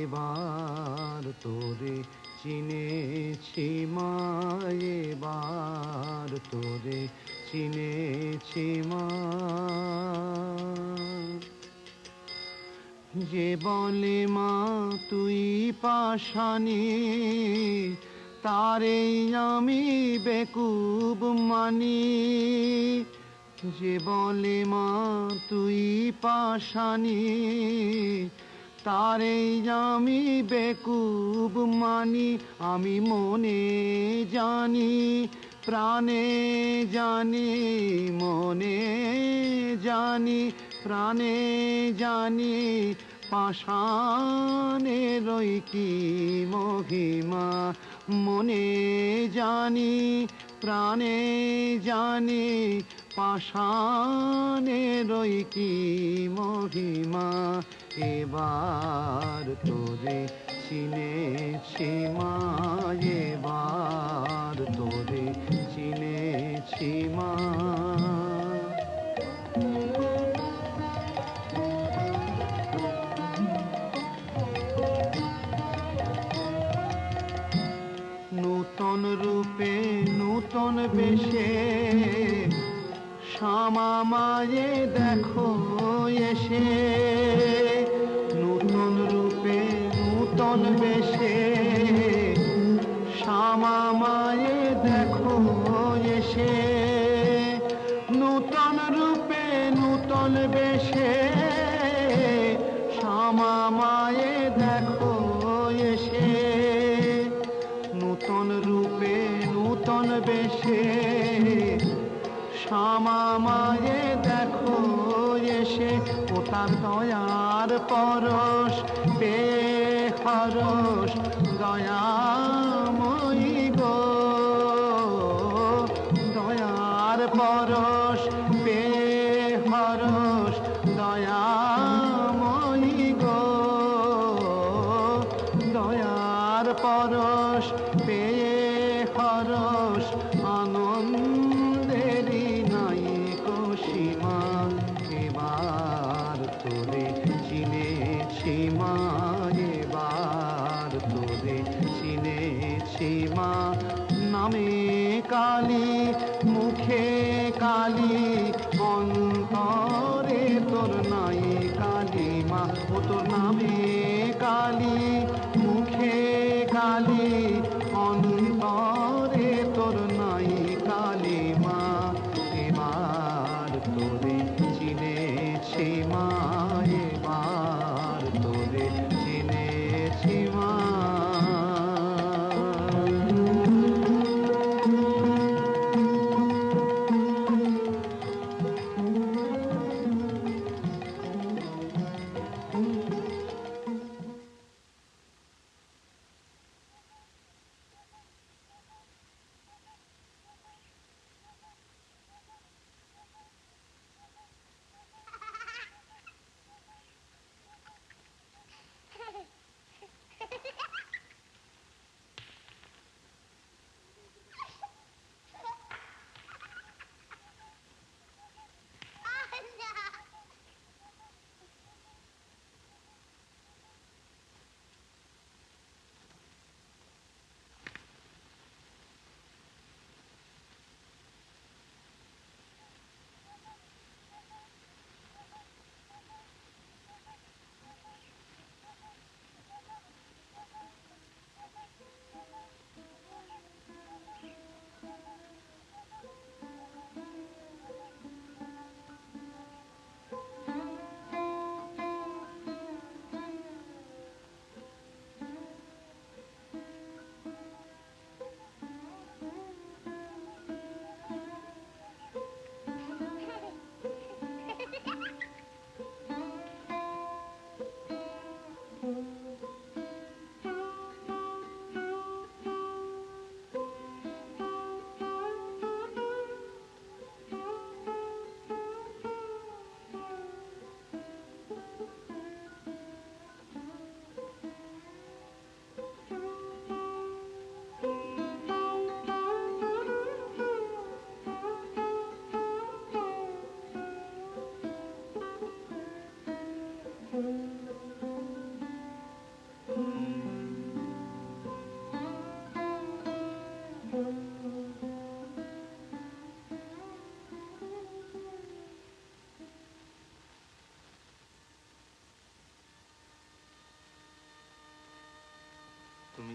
এবার তোরে চিনেছি মা, এবার তোরে চিনেছি মা। যে বলে মা তুই পাষাণী, তারে আমি বেকুব মানি। যে বলে মা তুই পাষাণী, তারে আমি বেকুব মানি। আমি মনে জানি, প্রাণে জানি, মনে জানি, প্রাণে জানি, পাষাণেরই কি মহিমা। মনে জানি, প্রাণে জানি, পাষাণেরই কি মহিমা। এবার তোরে চিনেছি মা, এবার তোরে চিনেছি মা। নূতন রূপে নূতন বেশে শ্যামা মায়ে দেখো এসে। নূতন রূপে নূতন বেশে শ্যামা মায়ে দেখো এসে। নূতন রূপে নূতন বেশে শ্যামা মায়ে দেখো এসে। নূতন রূপে নূতন বেশে শ্যামা মায়ে দেখো এসে। ও তার দয়ার পরশ পেয়ে হরস দয়াময়ী গো। দয়ার পরশ পেয়ে হরস দয়াময়ী গো। দয়ার পরশ পেয়ে হরস আনন্দেরই নাই সীমা। এবার তোরে চিনেছি মা, এবার তোরে চিনেছি মা। নামে কালী, মুখে কালী, অন্তরে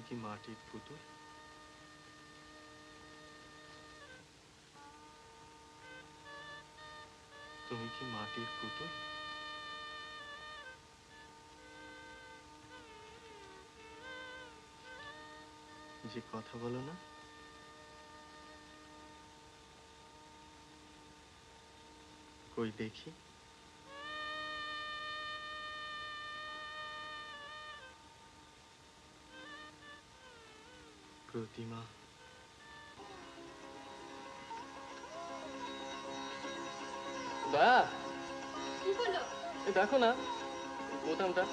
কি মাটির পুতুল? তুমি কি মাটির পুতুল? যে কথা বলো না? কই দেখি। প্রতিমা। দয়া, কি হলো? দেখো না বোতামটা।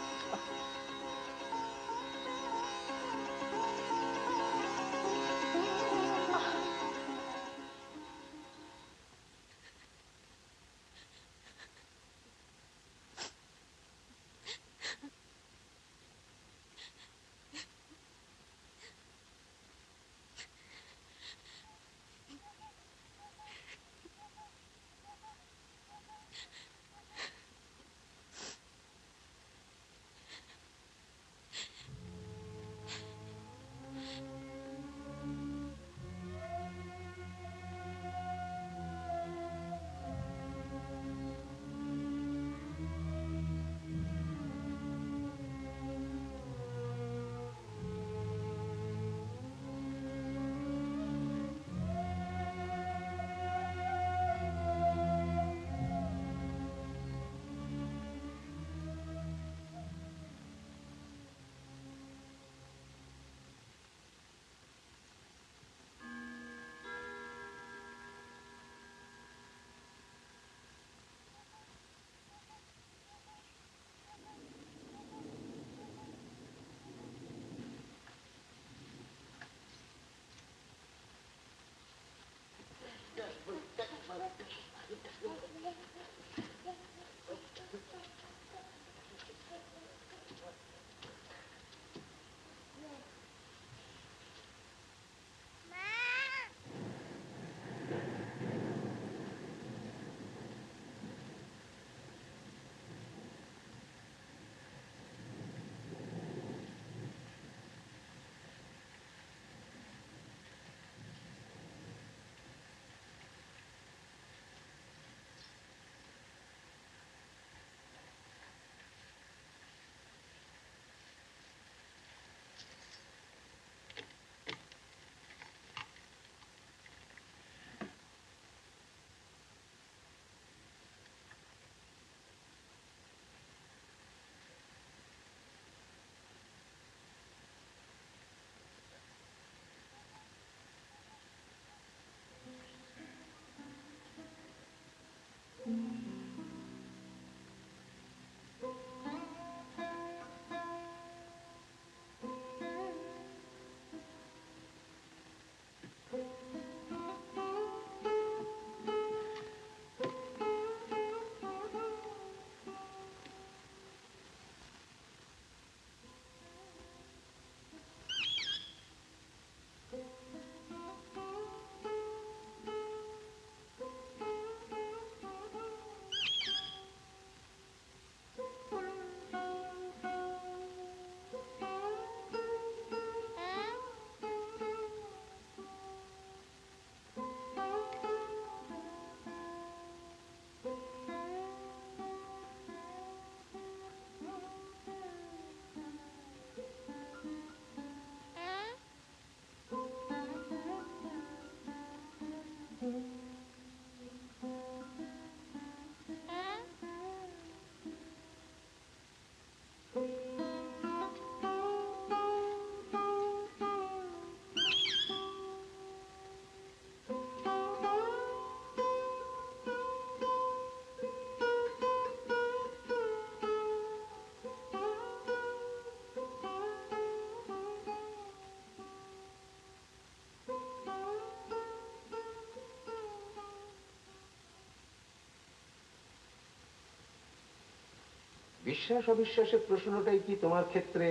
বিশ্বাস অবিশ্বাসের প্রশ্নটাই কি তোমার ক্ষেত্রে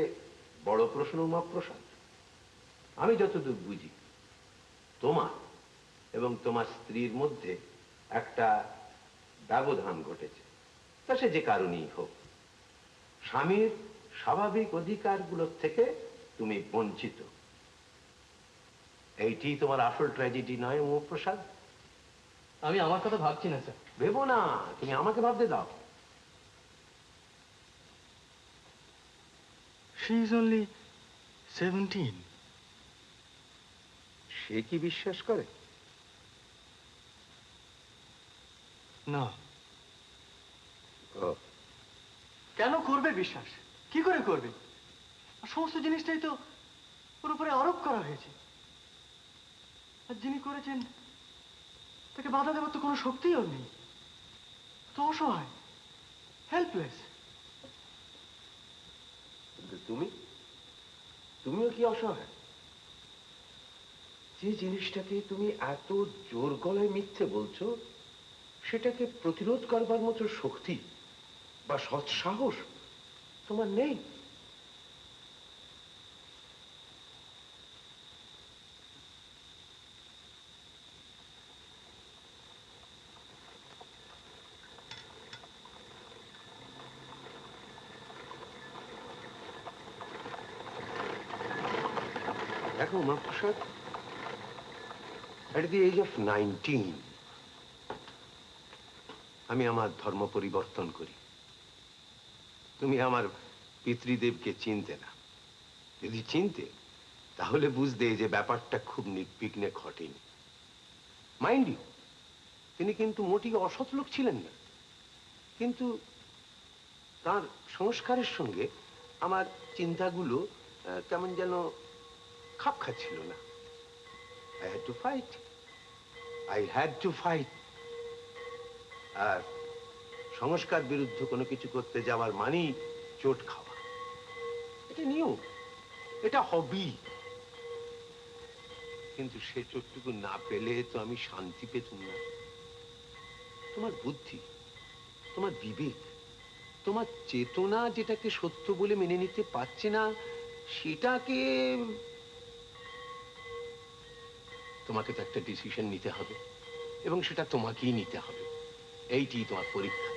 বড় প্রশ্ন উমাপ্রসাদ? আমি যতদূর বুঝি তোমার এবং তোমার স্ত্রীর মধ্যে একটা ব্যবধান ঘটেছে, তা সে যে কারণেই হোক। স্বামীর স্বাভাবিক অধিকারগুলোর থেকে তুমি বঞ্চিত। এইটি তোমার আসল ট্র্যাজেডি নয় উমাপ্রসাদ? আমি আমার কথা ভাবছি না স্যার। ভেবো না, তুমি আমাকে ভাবতে দাও। She is only 17. সে কি বিশ্বাস করে? না। ও, কেন করবে বিশ্বাস? কি করে করবে? আর সমস্ত জিনিসটাই তো ওর উপরে আরোপ করা হয়েছে। আর যিনি করেছেন তাকে বাধা দেওয়ার তো কোনো শক্তিই ওর নেই। তো অসহায়, হেল্পলেস। তুমিও কি অসহায়? যে জিনিসটাকে তুমি এত জোর গলায় মিথ্যে বলছো, সেটাকে প্রতিরোধ করবার মতো শক্তি বা সৎ সাহস তোমার নেই। দেখো Umaprasad, at the age of 19 আমি আমার ধর্ম পরিবর্তন করি। তুমি আমার পিতৃদেবকে চিনতে না। যদি চিনতে, তাহলে বুঝতে যে ব্যাপারটা খুব নির্বিঘ্নে ঘটেনি। মাইন্ড ইউ, তিনি কিন্তু মোটেই অসৎ লোক ছিলেন না, কিন্তু তার সংস্কারের সঙ্গে আমার চিন্তাগুলো কেমন যেন খাপ খাচ্ছিল না। I had to fight. I had to fight. আর সংস্কার বিরুদ্ধ কোনো কিছু করতে যাওয়ার মানেই চোট খাওয়া। এটা নিয়ম, এটা হবি। কিন্তু সে চোটটুকু না পেলে তো আমি শান্তি পেতাম না। তোমার বুদ্ধি, তোমার বিবেক, তোমার চেতনা যেটাকে সত্য বলে মেনে নিতে পারছে না, সেটাকে তোমাকে তো একটা ডিসিশন নিতে হবে, এবং সেটা তোমাকেই নিতে হবে। এইটি তোমার পরীক্ষা।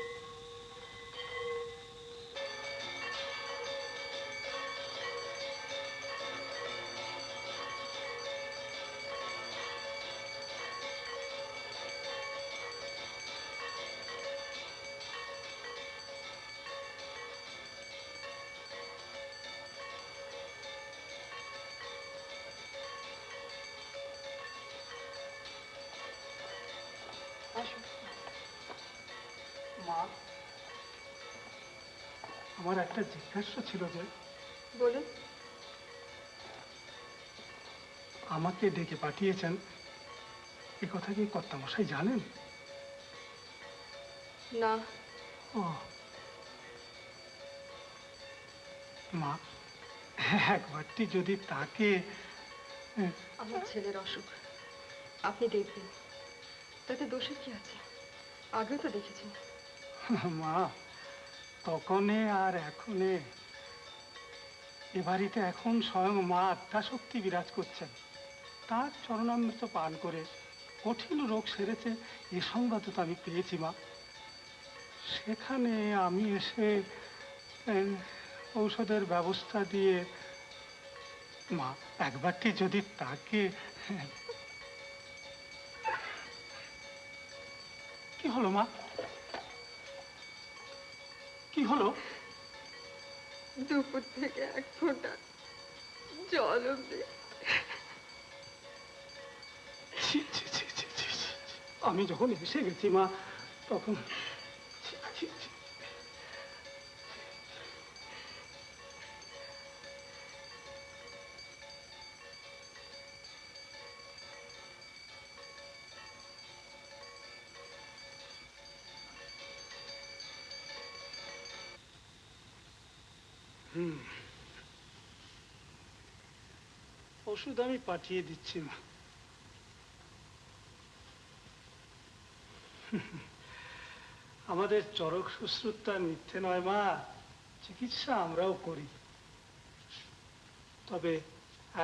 মা, আমার একটা জিজ্ঞাসা ছিল যে, বলুন। আমাকে ডেকে পাঠিয়েছেন, এ কথা কি কর্তামশাই জানেন? না। ও মা, একবারটি যদি তাকে... আমার ছেলের অসুখ, আপনি দেখবেন, তাতে দোষের কি আছে? আগে তো দেখেছেন। মা, তখনে আর এখনে, এ বাড়িতে এখন স্বয়ং মা আত্মাশক্তি বিরাজ করছেন। তার চরণামৃত পান করে কঠিন রোগ সেরেছে, এ সংবাদ তো আমি পেয়েছি মা। সেখানে আমি এসে ঔষধের ব্যবস্থা দিয়ে, মা একবারটি যদি তাকে... কি হলো মা? কি হলো? দুপুর থেকে এক ফোঁটা জল অব্দি। আমি যখন এসে গেছি মা, তখন ওষুধ আমি পাঠিয়ে দিচ্ছি মা। আমাদের চরক শুশ্রূষা মিথ্যে নয় মা, চিকিৎসা আমরাও করি। তবে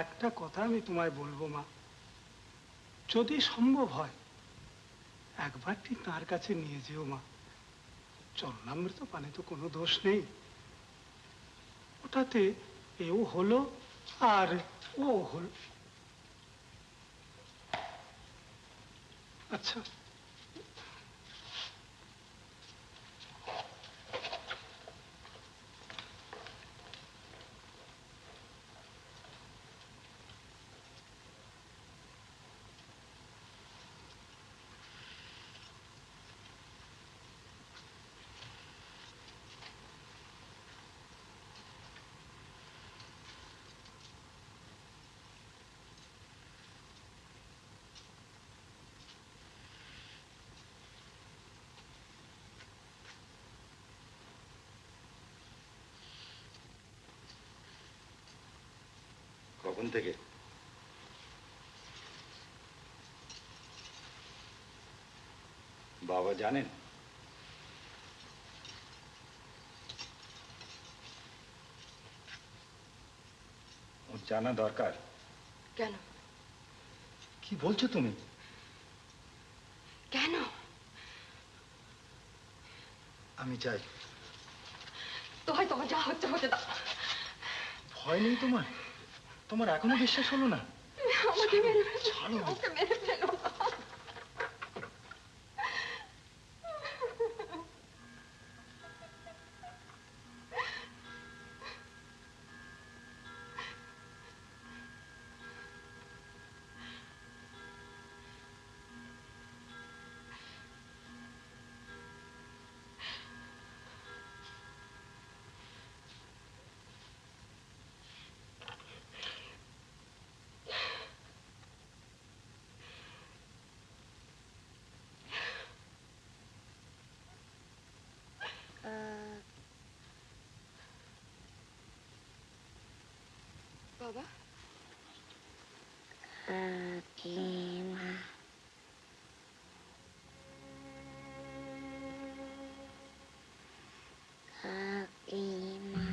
একটা কথা আমি তোমায় বলবো মা, যদি সম্ভব হয় একবারটি তার কাছে নিয়ে যেও মা। চরণামৃত পানে তো কোনো দোষ নেই, ওটাতে এও হলো আর ও হল আচ্ছা কখন থেকে? বাবা জানেন? ওর জানা দরকার। কেন? কি বলছো তুমি? কেন? আমি চাই। তোমায় তোমার যা হচ্ছে হতে দাও। ভয় নেই তোমার? তোমার এখনো বিশ্বাস হলো না? আমাকে মেরে ফেলো, আমাকে মেরে ফেলো। বাবা কাকিমা কাকিমা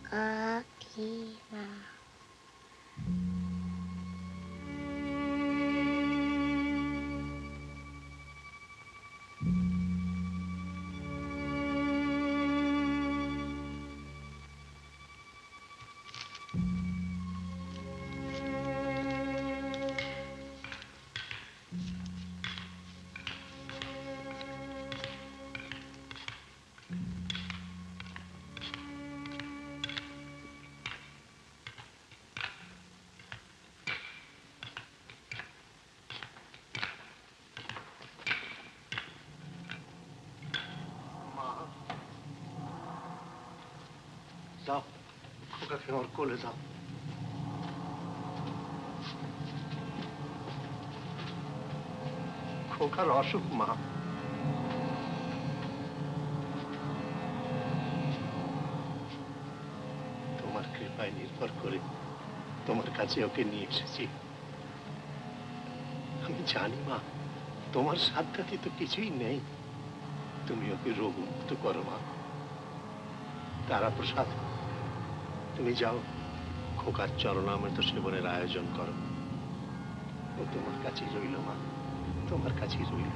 কাকিমা যাও, খোকাকে আমার কোলে যাও। খোকার অসুখ মা। তোমার কৃপায় নির্ভর করে তোমার কাছে ওকে নিয়ে এসেছি। আমি জানি মা, তোমার সাধ্যাতি তো কিছুই নেই। তুমি ওকে রোগমুক্ত করো মা। তারা প্রসাদ, তুমি যাও খোকার চরণামৃত সেবনের আয়োজন করো। ও তোমার কাছেই রইল মা, তোমার কাছেই রইল।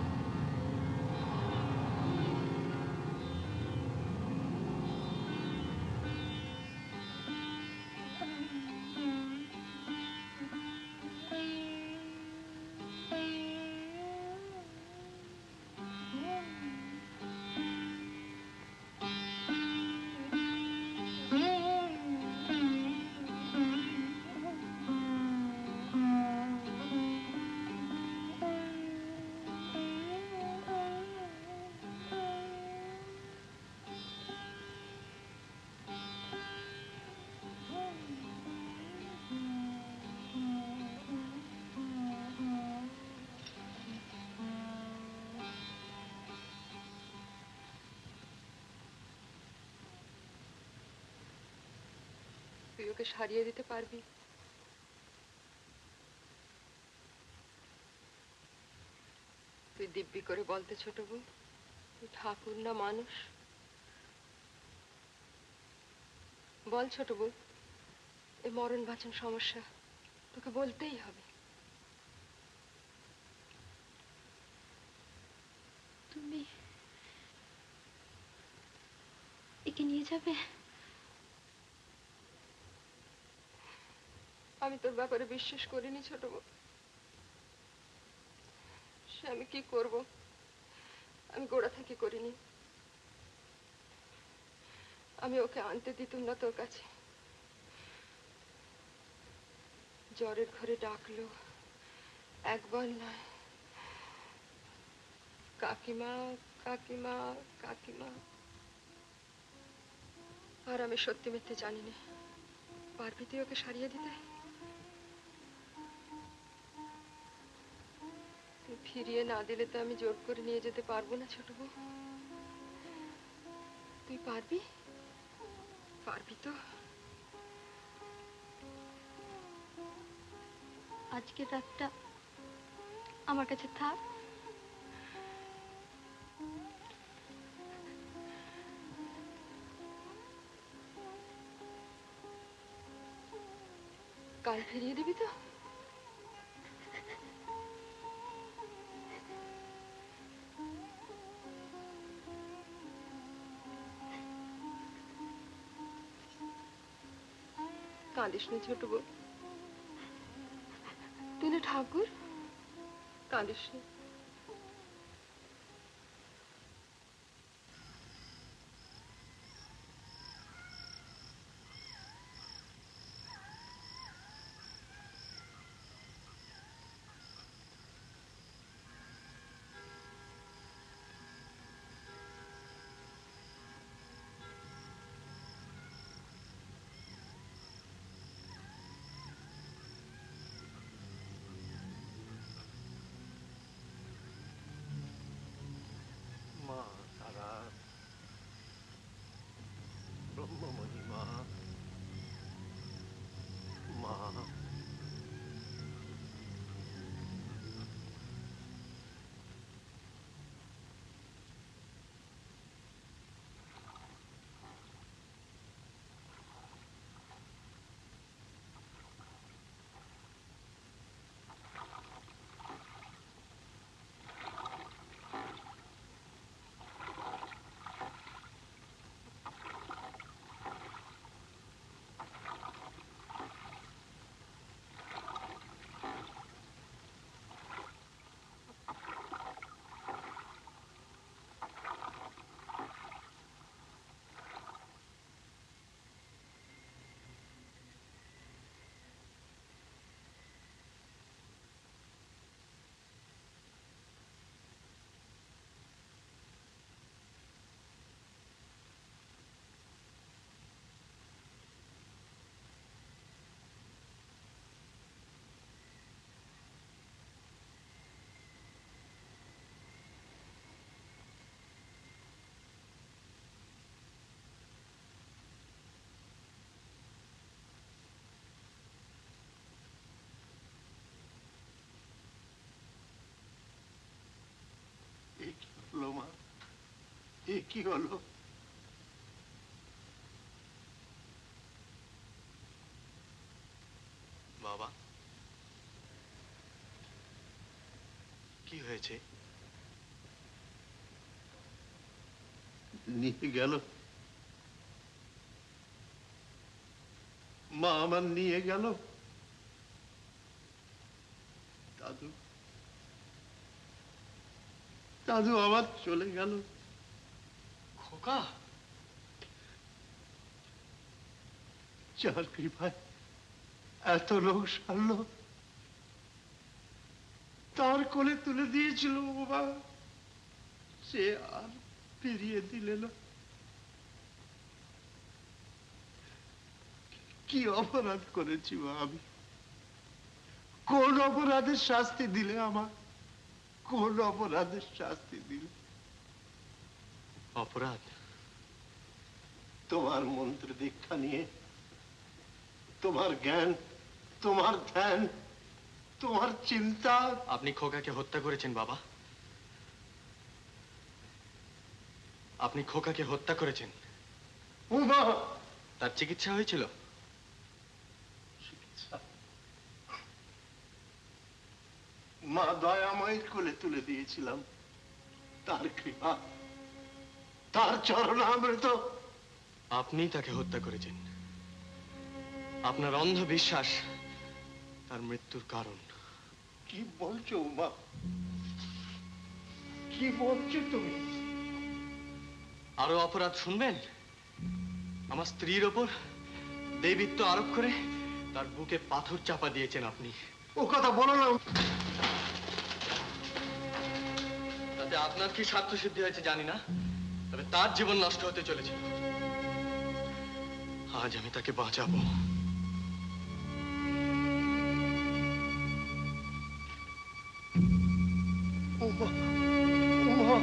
তুই ওকে সারিয়ে দিতে পারবি? তুই দিব্যি করে বলতে ছোট বউ, তুই ঠাকুর না মানুষ? বল ছোট বউ, এ মরণ বাঁচন সমস্যা তোকে বলতেই হবে। তুমি একে নিয়ে যাবে? আমি তোর ব্যাপারে বিশ্বাস করিনি ছোট বউ। সে আমি কি করব, আমি গোড়া থেকে করিনি। আমি ওকে আনতে দিতাম না তোর কাছে। জ্বরের ঘরে ডাকলো, একবার নয়, কাকিমা কাকিমা কাকিমা। আর আমি সত্যি মিথ্যে জানি না। পারবি তুই ওকে সারিয়ে দিতে? তুই ফিরিয়ে না দিলে তো আমি জোর করে নিয়ে যেতে পারবো না ছোট বউ। তুই পারবি? পারবি তো? আজকের রাতটা আমার কাছে থাক। কাল ফিরিয়ে দিবি তো? কাঁদিস না ছোট বউ, তুই না ঠাকুর, কাঁদিস না। মা তারা, ব্রহ্মময়ী মা, মা। এ কি হলো মা, এ কি হলো? বাবা, কি হয়েছে? নিয়ে গেল মা, আমার নিয়ে গেল। দাদু, দাদু আমার চলে গেল। খোকা, যার কৃপায় এত লোক সারল, তার কোলে তুলে দিয়েছিল বাবা, সে আর ফিরিয়ে দিলে না। কি অপরাধ করেছি মা আমি? কোন অপরাধের শাস্তি দিলে আমার? কোন অপরাধের শাস্তি দিলে? অপরাধ? তোমার মন্ত্র দীক্ষা নিয়ে, তোমার জ্ঞান, তোমার ধ্যান, তোমার চিন্তা। আপনি খোকাকে হত্যা করেছেন বাবা, আপনি খোকাকে হত্যা করেছেন। উমা! তার চিকিৎসা হয়েছিল? মা দয়াময়ের কোলে তুলে দিয়েছিলাম, তার কৃপা, তার চরণামৃত আপনিই তাকে হত্যা করেছেন। আপনার অন্ধ বিশ্বাস তার মৃত্যুর কারণ। কি বলছো উমা? কি বলছো তুমি? আরো অপরাধ শুনবেন? আমার স্ত্রীর ওপর দেবীত্ব আরোপ করে তার বুকে পাথর চাপা দিয়েছেন আপনি। ও কথা বলো না। তাতে আপনার কি স্বার্থ সিদ্ধি হয়েছে জানি না, তবে তার জীবন নষ্ট হতে চলেছিল। আজ আমি তাকে বাঁচাবো। উমা, উমা।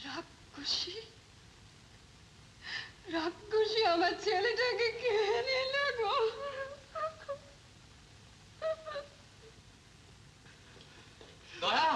রাক্ষসী, রাক্ষসী আমার ছেলেটাকে খেয়ে নিল গো। দয়া,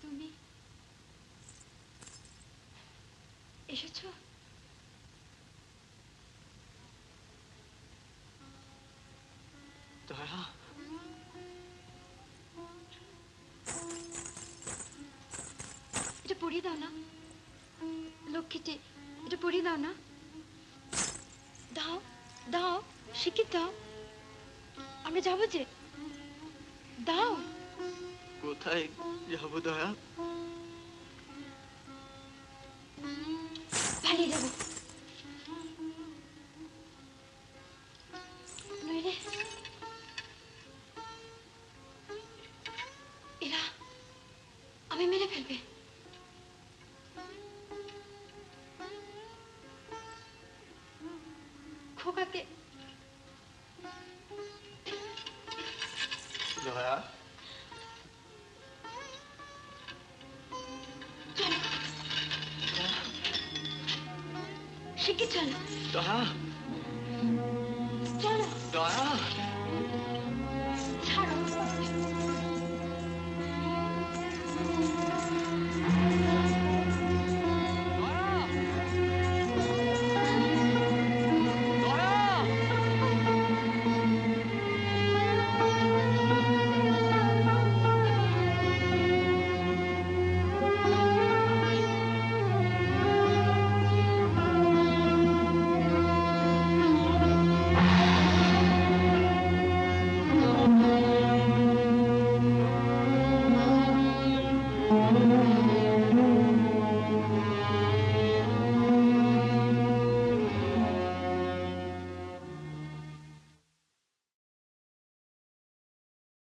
তুমি এসেছো? দয়া, এটা পরিয়ে দাও না লক্ষ্মীটি, এটা পরিয়ে দাও না। দাও দাও, শিখিয়ে দাও, আমরা যাবো যে। দাও। কোথায় যাব দয়া? পালিয়ে যাবো। নইলে এরা আমি মেরে ফেলবে। খোকাকে দয়া, শিখে চলো। দয়া।